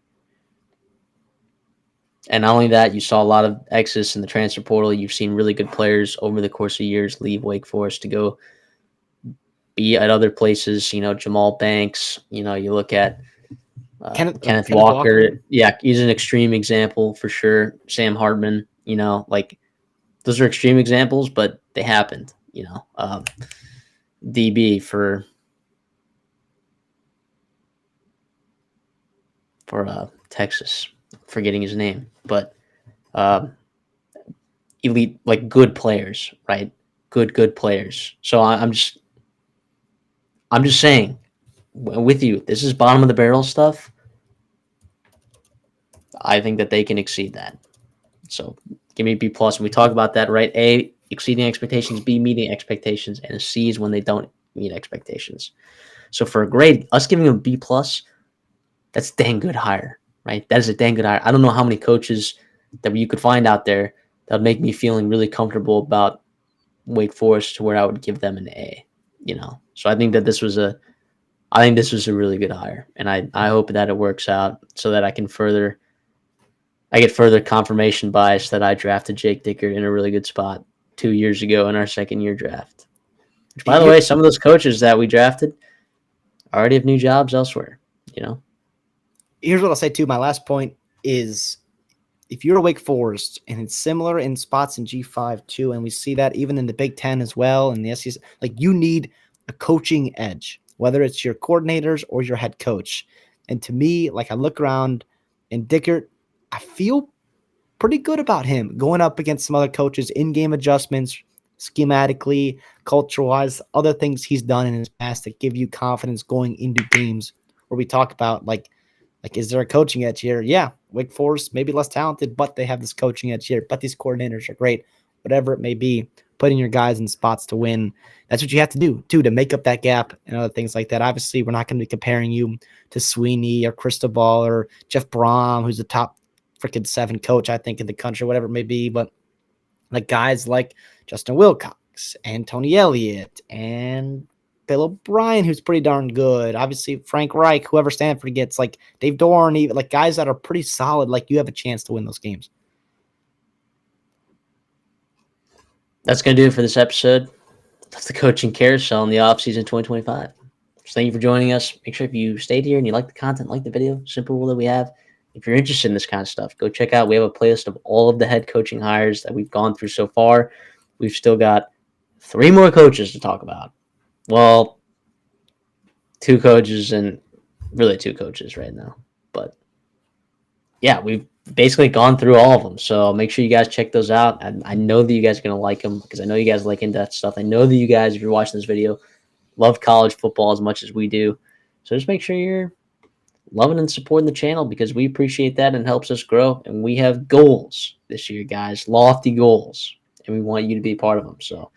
And not only that, you saw a lot of exodus in the transfer portal. You've seen really good players over the course of years leave Wake Forest to go be at other places. Jamal Banks, you look at Kenneth Walker. Yeah, he's an extreme example for sure. Sam Hartman, those are extreme examples, but they happened. DB for Texas, forgetting his name, but elite, good players, right? good players. So I'm just saying with you, this is bottom of the barrel stuff. I think that they can exceed that. So give me a B plus. And we talk about that, right? A, exceeding expectations, B, meeting expectations, and a C is when they don't meet expectations. So for a grade, us giving them a B plus, that's dang good hire, right? That is a dang good hire. I don't know how many coaches that you could find out there that would make me feeling really comfortable about Wake Forest to where I would give them an A, So I think that this was a really good hire, and I hope that it works out so that I get further confirmation bias that I drafted Jake Dickert in a really good spot 2 years ago in our second year draft. Which, by the way, some of those coaches that we drafted already have new jobs elsewhere, Here's what I'll say too. My last point is, if you're a Wake Forest, and it's similar in spots in G5 too, and we see that even in the Big Ten as well, and the SEC, like, you need a coaching edge, whether it's your coordinators or your head coach. And to me, like, I look around, and Dickert, I feel pretty good about him going up against some other coaches, in-game adjustments, schematically, culture-wise, other things he's done in his past that give you confidence going into games where we talk about, like, is there a coaching edge here? Yeah, Wake Forest, maybe less talented, but they have this coaching edge here. But these coordinators are great. Whatever it may be, putting your guys in spots to win. That's what you have to do, too, to make up that gap and other things like that. Obviously, we're not going to be comparing you to Sweeney or Cristobal or Jeff Brom, who's the top freaking 7 coach, I think, in the country, whatever it may be. But like guys like Justin Wilcox and Tony Elliott and Bill O'Brien, who's pretty darn good. Obviously, Frank Reich, whoever Stanford gets, like Dave Dorn, even like guys that are pretty solid, like you have a chance to win those games. That's going to do it for this episode. That's the coaching carousel in the offseason 2025. So thank you for joining us. Make sure if you stayed here and you like the content, like the video, simple rule that we have, if you're interested in this kind of stuff, go check out. We have a playlist of all of the head coaching hires that we've gone through so far. We've still got 3 more coaches to talk about. Well, 2 coaches and really 2 coaches right now. But yeah, we've basically gone through all of them. So make sure you guys check those out. I know that you guys are going to like them because I know you guys like in-depth stuff. I know that you guys, if you're watching this video, love college football as much as we do. So just make sure you're loving and supporting the channel because we appreciate that and it helps us grow. And we have goals this year, guys, lofty goals. And we want you to be a part of them. So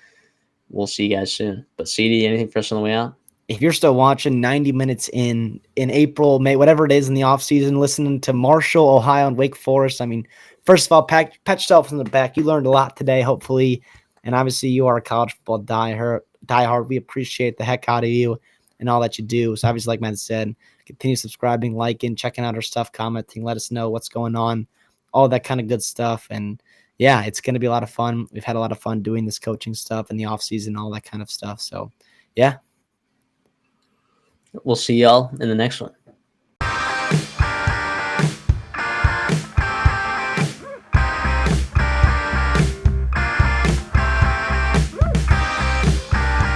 we'll see you guys soon. But CD, anything for us on the way out? If you're still watching 90 minutes in April, May, whatever it is in the offseason, listening to Marshall, Ohio, and Wake Forest, I mean, first of all, pat yourself on the back. You learned a lot today, hopefully. And obviously, you are a college football diehard. We appreciate the heck out of you and all that you do. So obviously, like Matt said, continue subscribing, liking, checking out our stuff, commenting, let us know what's going on, all that kind of good stuff. And yeah, it's going to be a lot of fun. We've had a lot of fun doing this coaching stuff in the offseason, all that kind of stuff. So yeah. We'll see y'all in the next one.